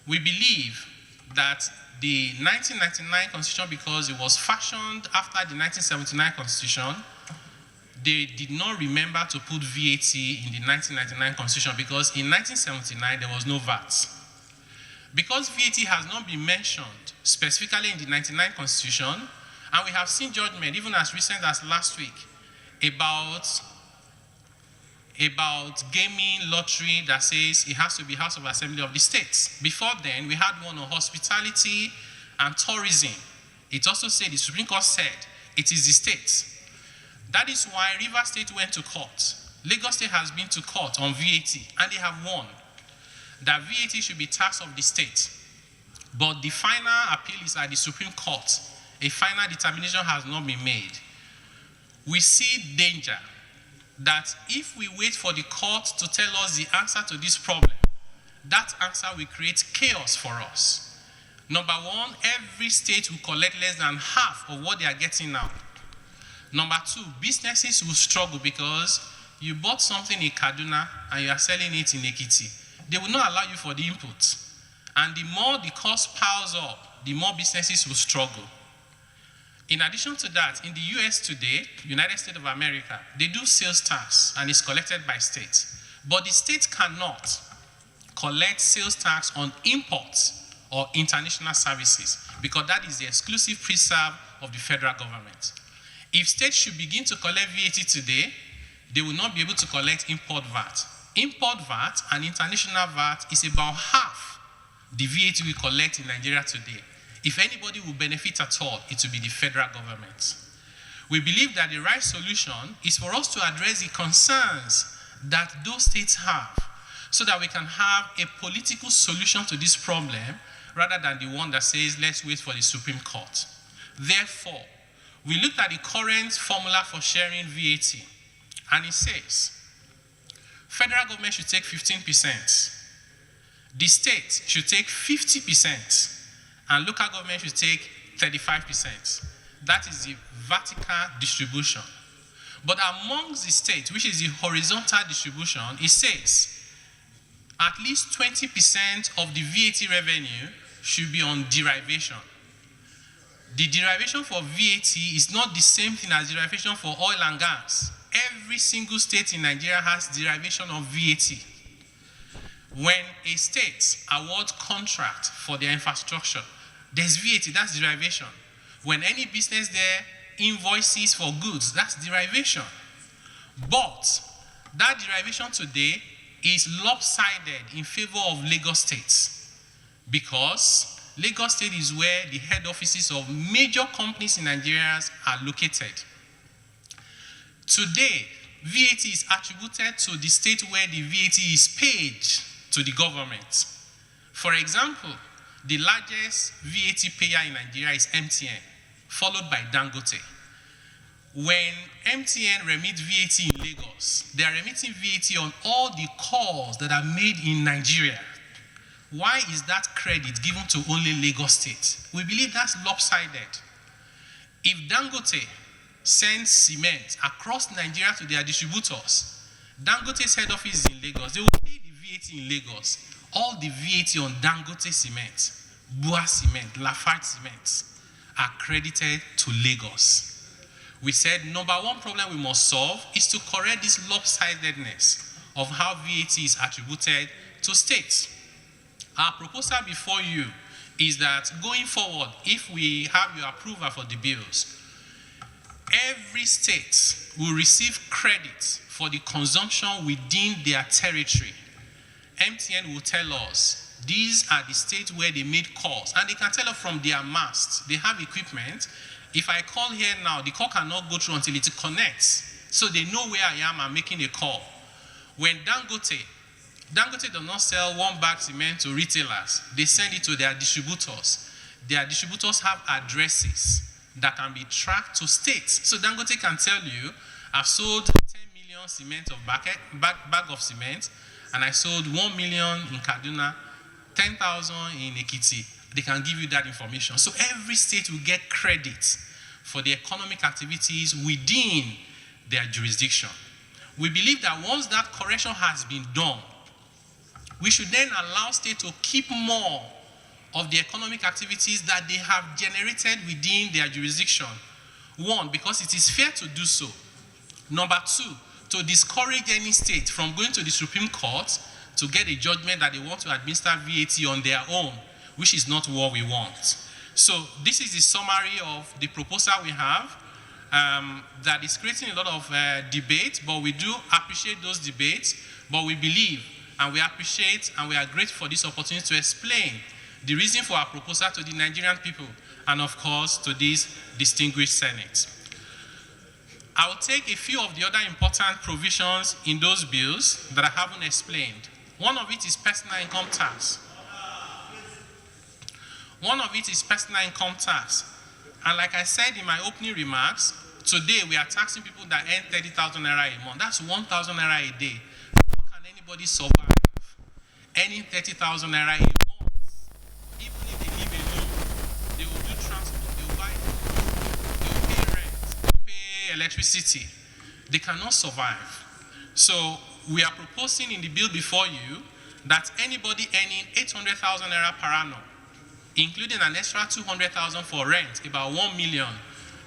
We believe that the 1999 constitution, because it was fashioned after the 1979 constitution, they did not remember to put VAT in the 1999 constitution, because in 1979 there was no VAT. Because VAT has not been mentioned specifically in the 1999 constitution, and we have seen judgment even as recent as last week about gaming, lottery, that says it has to be House of Assembly of the States. Before then, we had one on hospitality and tourism. It also said, the Supreme Court said, it is the states. That is why Rivers State went to court. Lagos State has been to court on VAT, and they have won that VAT should be tax of the state. But the final appeal is at the Supreme Court. A final determination has not been made. We see danger that if we wait for the court to tell us the answer to this problem, that answer will create chaos for us. Number one, every state will collect less than half of what they are getting now. Number two, businesses will struggle because you bought something in Kaduna and you are selling it in Ekiti. They will not allow you for the input. And the more the cost piles up, the more businesses will struggle. In addition to that, in the US today, United States of America, they do sales tax and it's collected by states. But the state cannot collect sales tax on imports or international services, because that is the exclusive preserve of the federal government. If states should begin to collect VAT today, they will not be able to collect import VAT. Import VAT and international VAT is about half the VAT we collect in Nigeria today. If anybody will benefit at all, it will be the federal government. We believe that the right solution is for us to address the concerns that those states have, so that we can have a political solution to this problem, rather than the one that says, let's wait for the Supreme Court. Therefore, we looked at the current formula for sharing VAT, and it says, federal government should take 15%, the state should take 50%, and local government should take 35%. That is the vertical distribution. But amongst the states, which is the horizontal distribution, it says at least 20% of the VAT revenue should be on derivation. The derivation for VAT is not the same thing as derivation for oil and gas. Every single state in Nigeria has derivation of VAT. When a state awards contract for their infrastructure, there's VAT, that's derivation. When any business there invoices for goods, that's derivation. But that derivation today is lopsided in favor of Lagos State, because Lagos State is where the head offices of major companies in Nigeria are located. Today, VAT is attributed to the state where the VAT is paid to the government. For example, the largest VAT payer in Nigeria is MTN, followed by Dangote. When MTN remits VAT in Lagos, they are remitting VAT on all the calls that are made in Nigeria. Why is that credit given to only Lagos State? We believe that's lopsided. If Dangote sends cement across Nigeria to their distributors, Dangote's head office is in Lagos, they will pay the VAT in Lagos. All the VAT on Dangote cement, Bua cement, Lafarge cement are credited to Lagos. We said number one problem we must solve is to correct this lopsidedness of how VAT is attributed to states. Our proposal before you is that going forward, if we have your approval for the bills, every state will receive credit for the consumption within their territory. MTN will tell us these are the states where they made calls, and they can tell us from their masts. They have equipment. If I call here now, the call cannot go through until it connects, so they know where I am and making a call. When Dangote does not sell one bag cement to retailers, they send it to their distributors. Their distributors have addresses that can be tracked to states. So Dangote can tell you, I've sold 10 million cement of bag of cement, and I sold 1 million in Kaduna, 10,000 in Ekiti. They can give you that information. So every state will get credit for the economic activities within their jurisdiction. We believe that once that correction has been done, we should then allow states to keep more of the economic activities that they have generated within their jurisdiction. One, because it is fair to do so. Number two, to discourage any state from going to the Supreme Court to get a judgment that they want to administer VAT on their own, which is not what we want. So this is the summary of the proposal we have that is creating a lot of debate, but we do appreciate those debates, but we believe and we appreciate and we are grateful for this opportunity to explain the reason for our proposal to the Nigerian people and, of course, to this distinguished Senate. I will take a few of the other important provisions in those bills that I haven't explained. One of it is personal income tax. And like I said in my opening remarks, today we are taxing people that earn 30,000 naira a month. That's 1,000 naira a day. How can anybody survive earning 30,000 naira a month? Even if they live alone, they will do transport, they will buy food, they will pay rent, they will pay electricity. They cannot survive. So we are proposing in the bill before you that anybody earning 800,000 naira per annum, including an extra 200,000 for rent, about 1 million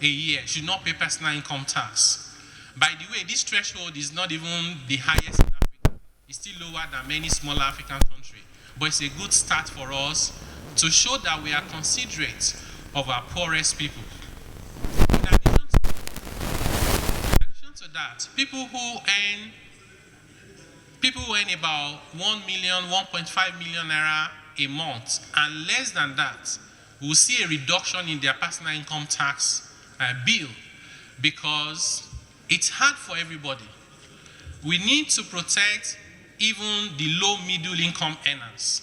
a year, should not pay personal income tax. By the way, this threshold is not even the highest in Africa. It's still lower than many smaller African countries. But it's a good start for us to show that we are considerate of our poorest people. In addition to that, people who earn about 1 million, 1.5 million naira a month, and less than that, will see a reduction in their personal income tax bill, because it's hard for everybody. We need to protect even the low middle income earners.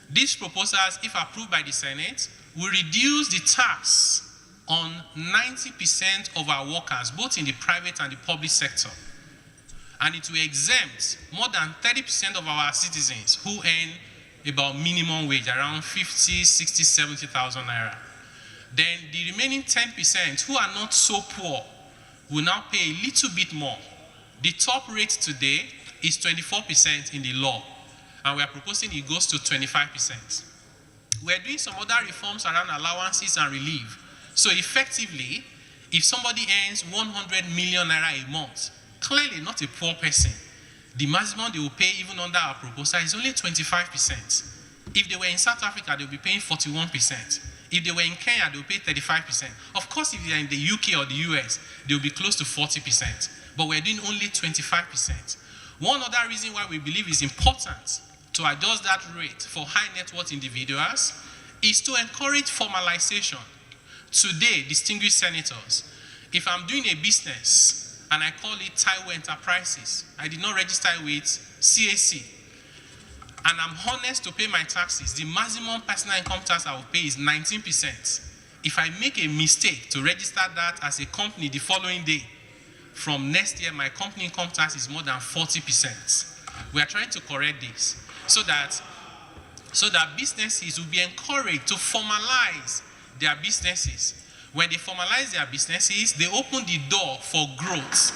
These proposals, if approved by the Senate, will reduce the tax on 90% of our workers, both in the private and the public sector. And it will exempt more than 30% of our citizens who earn about minimum wage, around 50, 60, 70,000 naira. Then the remaining 10% who are not so poor will now pay a little bit more. The top rate today is 24% in the law, and we are proposing it goes to 25%. We're doing some other reforms around allowances and relief. So effectively, if somebody earns 100 million naira a month, clearly not a poor person, the maximum they will pay even under our proposal is only 25%. If they were in South Africa, they'll be paying 41%. If they were in Kenya, they'll pay 35%. Of course, if they're in the UK or the US, they'll be close to 40%. But we're doing only 25%. One other reason why we believe it's important to adjust that rate for high net worth individuals is to encourage formalization. Today, distinguished senators, if I'm doing a business and I call it Taiwo Enterprises, I did not register with CAC, and I'm honest to pay my taxes, the maximum personal income tax I will pay is 19%. If I make a mistake to register that as a company the following day, from next year, my company income tax is more than 40%. We are trying to correct this so that businesses will be encouraged to formalize their businesses. When they formalize their businesses, they open the door for growth.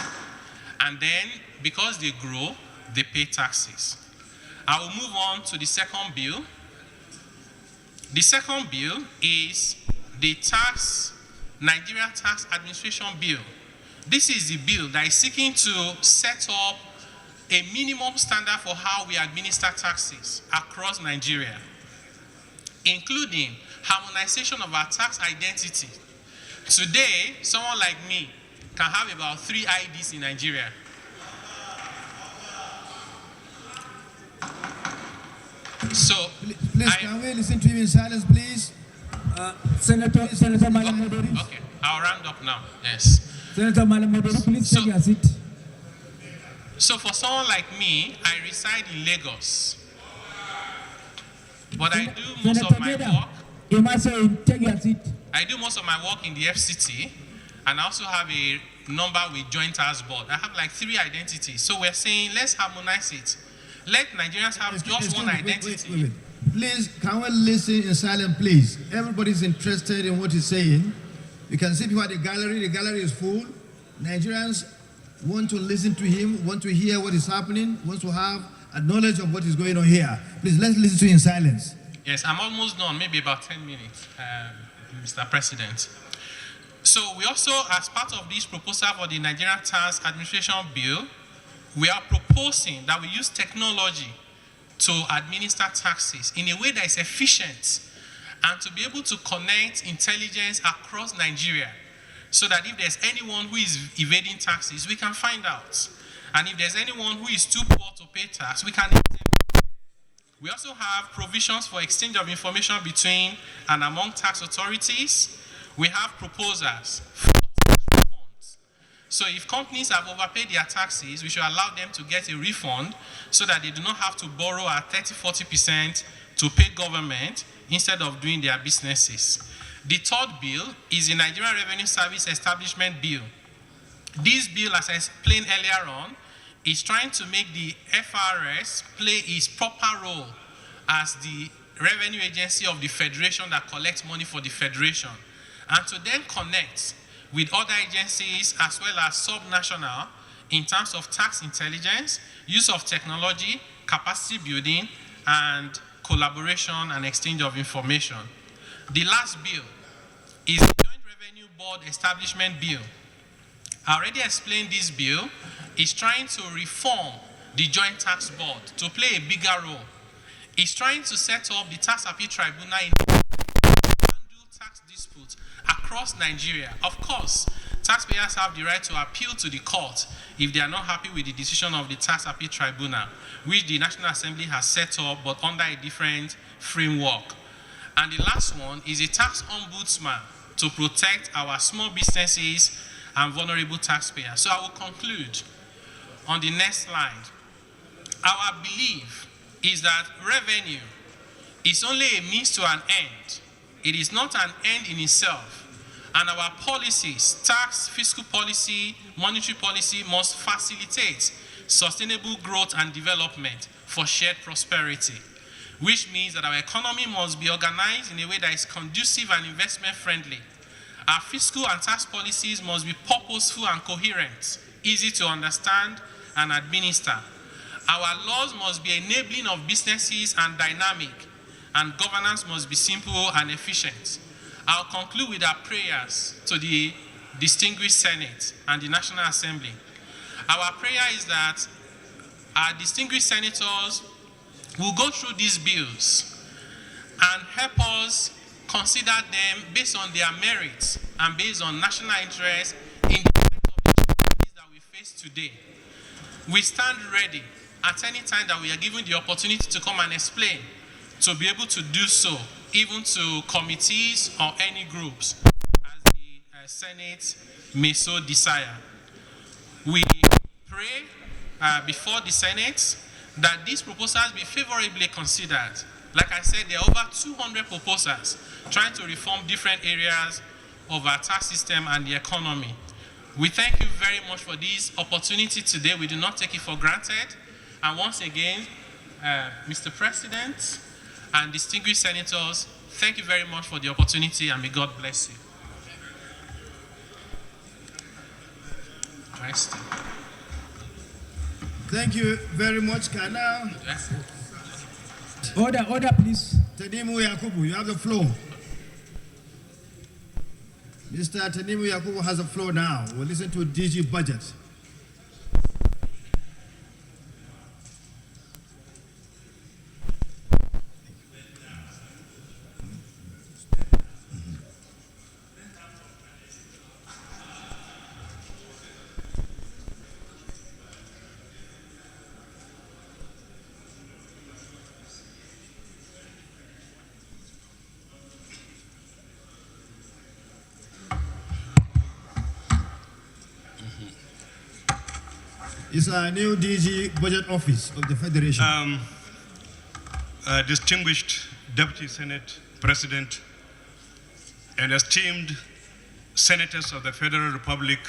And then, because they grow, they pay taxes. I will move on to the second bill. The second bill is the Nigeria Tax Administration Bill, This is the bill that is seeking to set up a minimum standard for how we administer taxes across Nigeria, including harmonization of our tax identity. Today, someone like me can have about 3 IDs in Nigeria. So, Please, can we listen to him in silence, please? Senator Malamodori. okay, I'll round up now. Yes. Senator Malamodori, please take your seat. So for someone like me, I reside in Lagos, but I do most of my work. You must take your seat. I do most of my work in the FCT, and I also have a number with Joint Tax Board. I have like 3 identities. So we're saying let's harmonize it. Let Nigerians have just one identity. Wait. Please, can we listen in silence, please? Everybody's interested in what he's saying. You can see people at the gallery. The gallery is full. Nigerians want to listen to him, want to hear what is happening, want to have a knowledge of what is going on here. Please, let's listen to him in silence. Yes, I'm almost done, maybe about 10 minutes, Mr. President. So we also, as part of this proposal for the Nigerian Tax Administration Bill, we are proposing that we use technology to administer taxes in a way that is efficient and to be able to connect intelligence across Nigeria so that if there's anyone who is evading taxes, we can find out. And if there's anyone who is too poor to pay tax, we can exempt. We also have provisions for exchange of information between and among tax authorities. We have proposals for tax refunds. So if companies have overpaid their taxes, we should allow them to get a refund so that they do not have to borrow at 30-40% to pay government instead of doing their businesses. The third bill is the Nigerian Revenue Service Establishment Bill. This bill, as I explained earlier on, is trying to make the FRS play its proper role as the revenue agency of the federation that collects money for the federation, and to then connect with other agencies as well as subnational in terms of tax intelligence, use of technology, capacity building, and collaboration and exchange of information. The last bill is the Joint Revenue Board Establishment Bill. I already explained this bill. It's trying to reform the Joint Tax Board to play a bigger role. It's trying to set up the Tax Appeal Tribunal in handle tax disputes across Nigeria. Of course, taxpayers have the right to appeal to the court if they are not happy with the decision of the Tax Appeal Tribunal, which the National Assembly has set up but under a different framework. And the last one is a tax ombudsman to protect our small businesses and vulnerable taxpayers. So I will conclude on the next slide. Our belief is that revenue is only a means to an end. It is not an end in itself. And our policies, tax, fiscal policy, monetary policy, must facilitate sustainable growth and development for shared prosperity, which means that our economy must be organized in a way that is conducive and investment friendly. Our fiscal and tax policies must be purposeful and coherent, easy to understand and administer. Our laws must be enabling of businesses and dynamic, and governance must be simple and efficient. I'll conclude with our prayers to the distinguished Senate and the National Assembly. Our prayer is that our distinguished senators will go through these bills and help us consider them based on their merits and based on national interest in the light of the challenges that we face today. We stand ready at any time that we are given the opportunity to come and explain, to be able to do so, even to committees or any groups, as the Senate may so desire. We pray before the Senate that these proposals be favorably considered. Like I said, there are over 200 proposals trying to reform different areas of our tax system and the economy. We thank you very much for this opportunity today. We do not take it for granted. And once again, Mr. President and distinguished senators, thank you very much for the opportunity, and may God bless you. Thank you very much, Kana. Yes. Order, please. Tedimu Yakubu, you have the floor. Mr. Tanimu Yakubu has the floor now. We'll listen to DG Budget. It's a new DG Budget Office of the Federation. Distinguished Deputy Senate President and esteemed Senators of the Federal Republic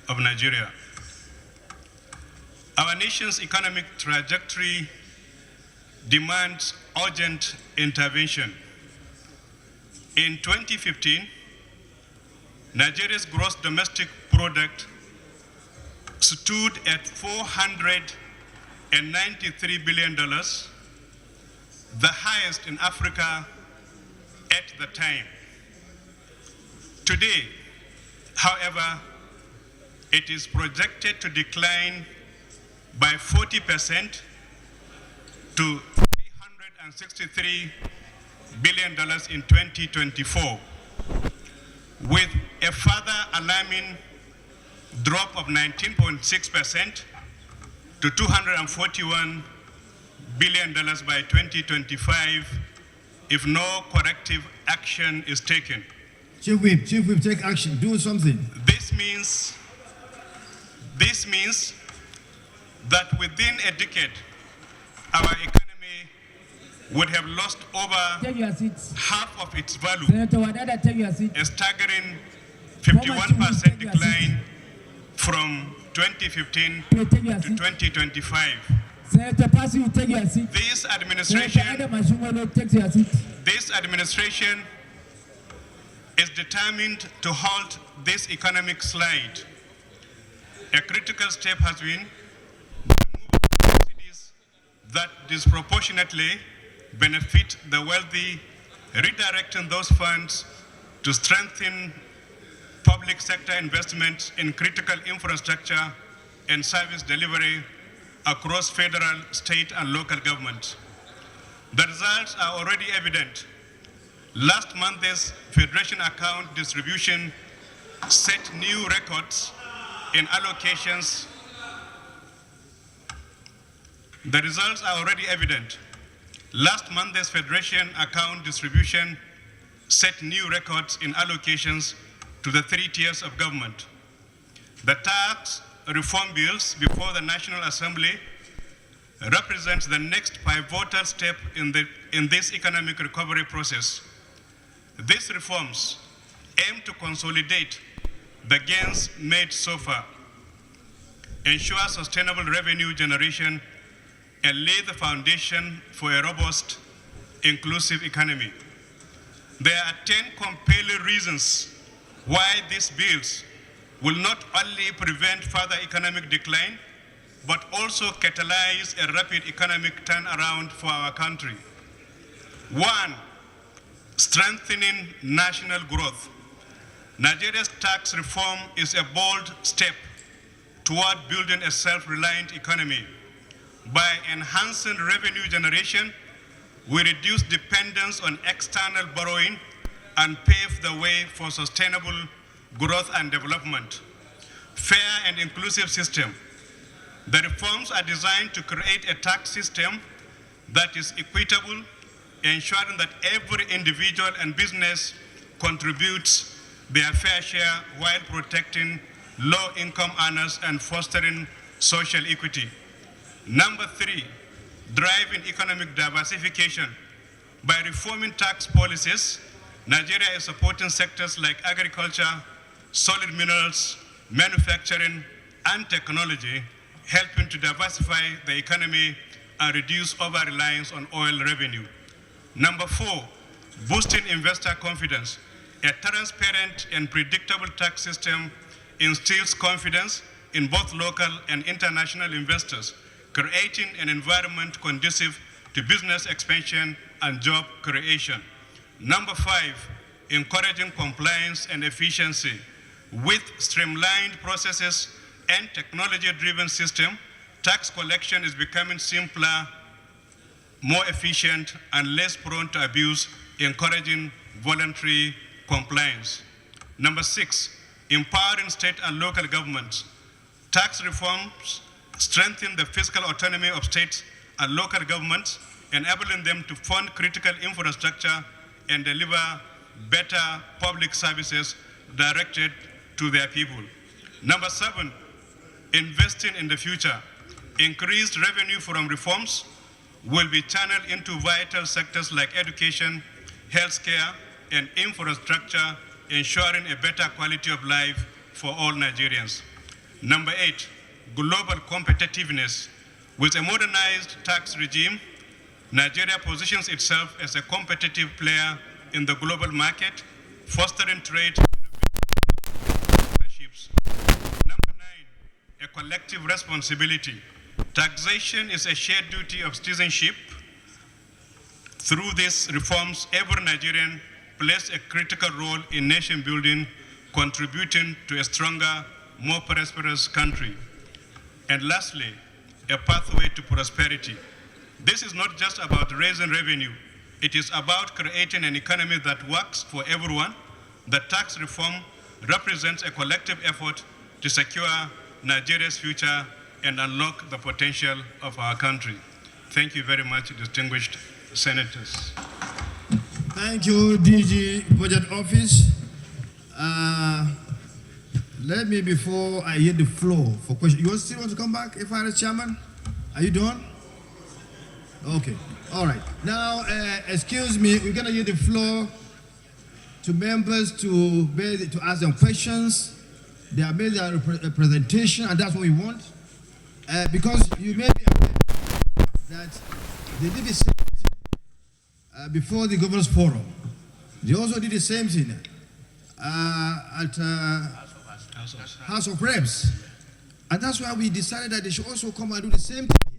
of Nigeria. Our nation's economic trajectory demands urgent intervention. In 2015, Nigeria's gross domestic product stood at $493 billion, the highest in Africa at the time. Today, however, it is projected to decline by 40% to $363 billion in 2024, with a further alarming drop of 19.6% to $241 billion by 2025 if no corrective action is taken. Chief Whip, take action, do something. This means that within a decade, our economy would have lost over Take your seats. half of its value, Senator Wadada, take your seat. a staggering 51% decline from 2015 Please take your to seat. 2025. Senator Pasi, you take your seat. This Senator administration Adam Ashumolo, take your seat. is determined to halt this economic slide. A critical step has been the removal of subsidies that disproportionately benefit the wealthy, redirecting those funds to strengthen public sector investments in critical infrastructure and service delivery across federal, state, and local governments. The results are already evident. Last month's Federation account distribution set new records in allocations. The results are already evident. Last month's Federation account distribution set new records in allocations to the three tiers of government. The tax reform bills before the National Assembly represents the next pivotal step in this economic recovery process. These reforms aim to consolidate the gains made so far, ensure sustainable revenue generation, and lay the foundation for a robust, inclusive economy. There are 10 compelling reasons why these bills will not only prevent further economic decline, but also catalyze a rapid economic turnaround for our country. 1, strengthening national growth. Nigeria's tax reform is a bold step toward building a self-reliant economy. By enhancing revenue generation, we reduce dependence on external borrowing and pave the way for sustainable growth and development. Fair and inclusive system. The reforms are designed to create a tax system that is equitable, ensuring that every individual and business contributes their fair share while protecting low-income earners and fostering social equity. Number 3, driving economic diversification. By reforming tax policies, Nigeria is supporting sectors like agriculture, solid minerals, manufacturing, and technology, helping to diversify the economy and reduce over-reliance on oil revenue. Number 4, boosting investor confidence. A transparent and predictable tax system instills confidence in both local and international investors, creating an environment conducive to business expansion and job creation. Number 5, encouraging compliance and efficiency. With streamlined processes and technology-driven system, tax collection is becoming simpler, more efficient, and less prone to abuse, encouraging voluntary compliance. Number 6, empowering state and local governments. Tax reforms strengthen the fiscal autonomy of states and local governments, enabling them to fund critical infrastructure and deliver better public services directed to their people. Number 7, investing in the future. Increased revenue from reforms will be channeled into vital sectors like education, healthcare, and infrastructure, ensuring a better quality of life for all Nigerians. Number 8, global competitiveness. With a modernized tax regime, Nigeria positions itself as a competitive player in the global market, fostering trade and partnerships. Number 9, a collective responsibility. Taxation is a shared duty of citizenship. Through these reforms, every Nigerian plays a critical role in nation building, contributing to a stronger, more prosperous country. And lastly, a pathway to prosperity. This is not just about raising revenue. It is about creating an economy that works for everyone. The tax reform represents a collective effort to secure Nigeria's future and unlock the potential of our country. Thank you very much, distinguished senators. Thank you, DG Budget Office. Let me, before I yield the floor for questions, you still want to come back, FRS Chairman? Are you done? Okay, all right. Now, excuse me, we're gonna yield the floor to members to ask them questions. They have made their presentation, and that's what we want. Because you may be aware that they did the same thing before the Governors Forum. They also did the same thing at House of Reps. And that's why we decided that they should also come and do the same thing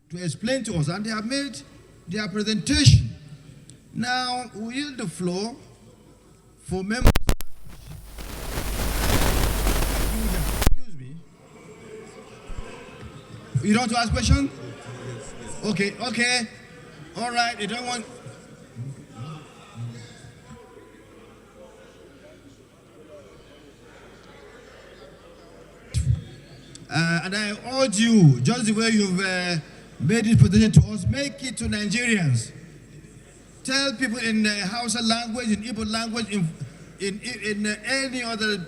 here to explain to us. And they have made their presentation. Now, we yield the floor for members. Excuse me. You don't want to ask questions? Okay, okay. All right, you don't want. And I urge you, just the way you've made this presentation to us, make it to Nigerians. Tell people in Hausa language, in Igbo language, in any other,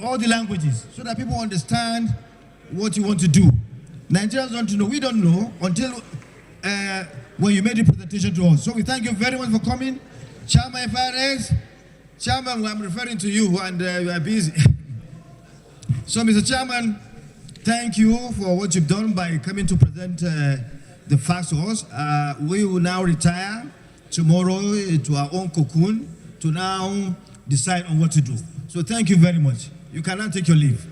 all the languages, so that people understand what you want to do. Nigerians want to know. We don't know until when you made the presentation to us. So we thank you very much for coming. Chairman FRS, Chairman, I'm referring to you, and you are busy. So, Mr. Chairman, thank you for what you've done by coming to present the facts to us. We will now retire tomorrow to our own cocoon to now decide on what to do. So thank you very much. You can now take your leave.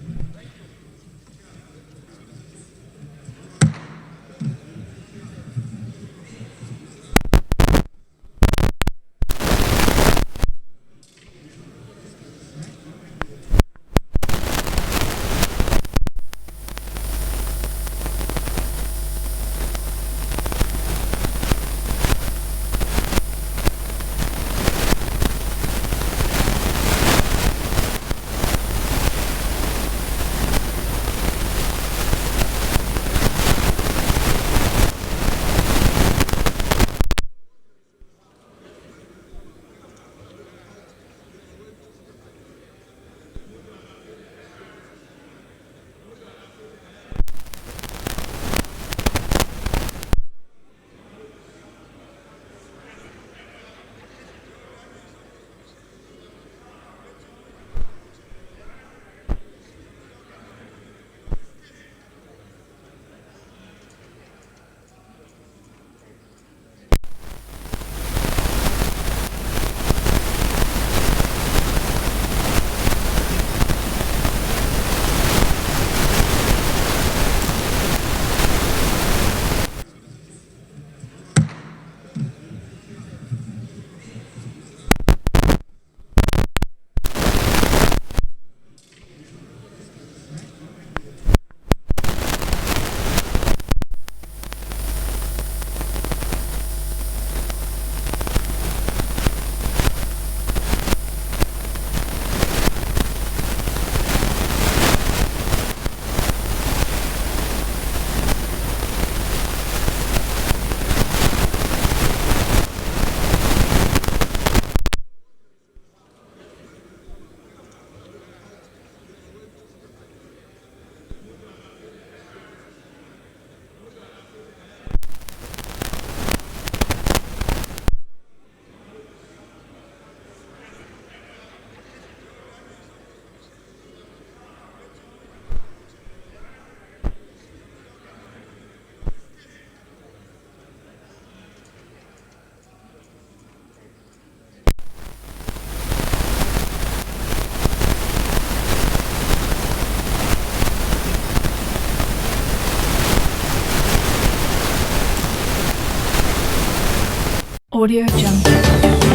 Audio Jungle.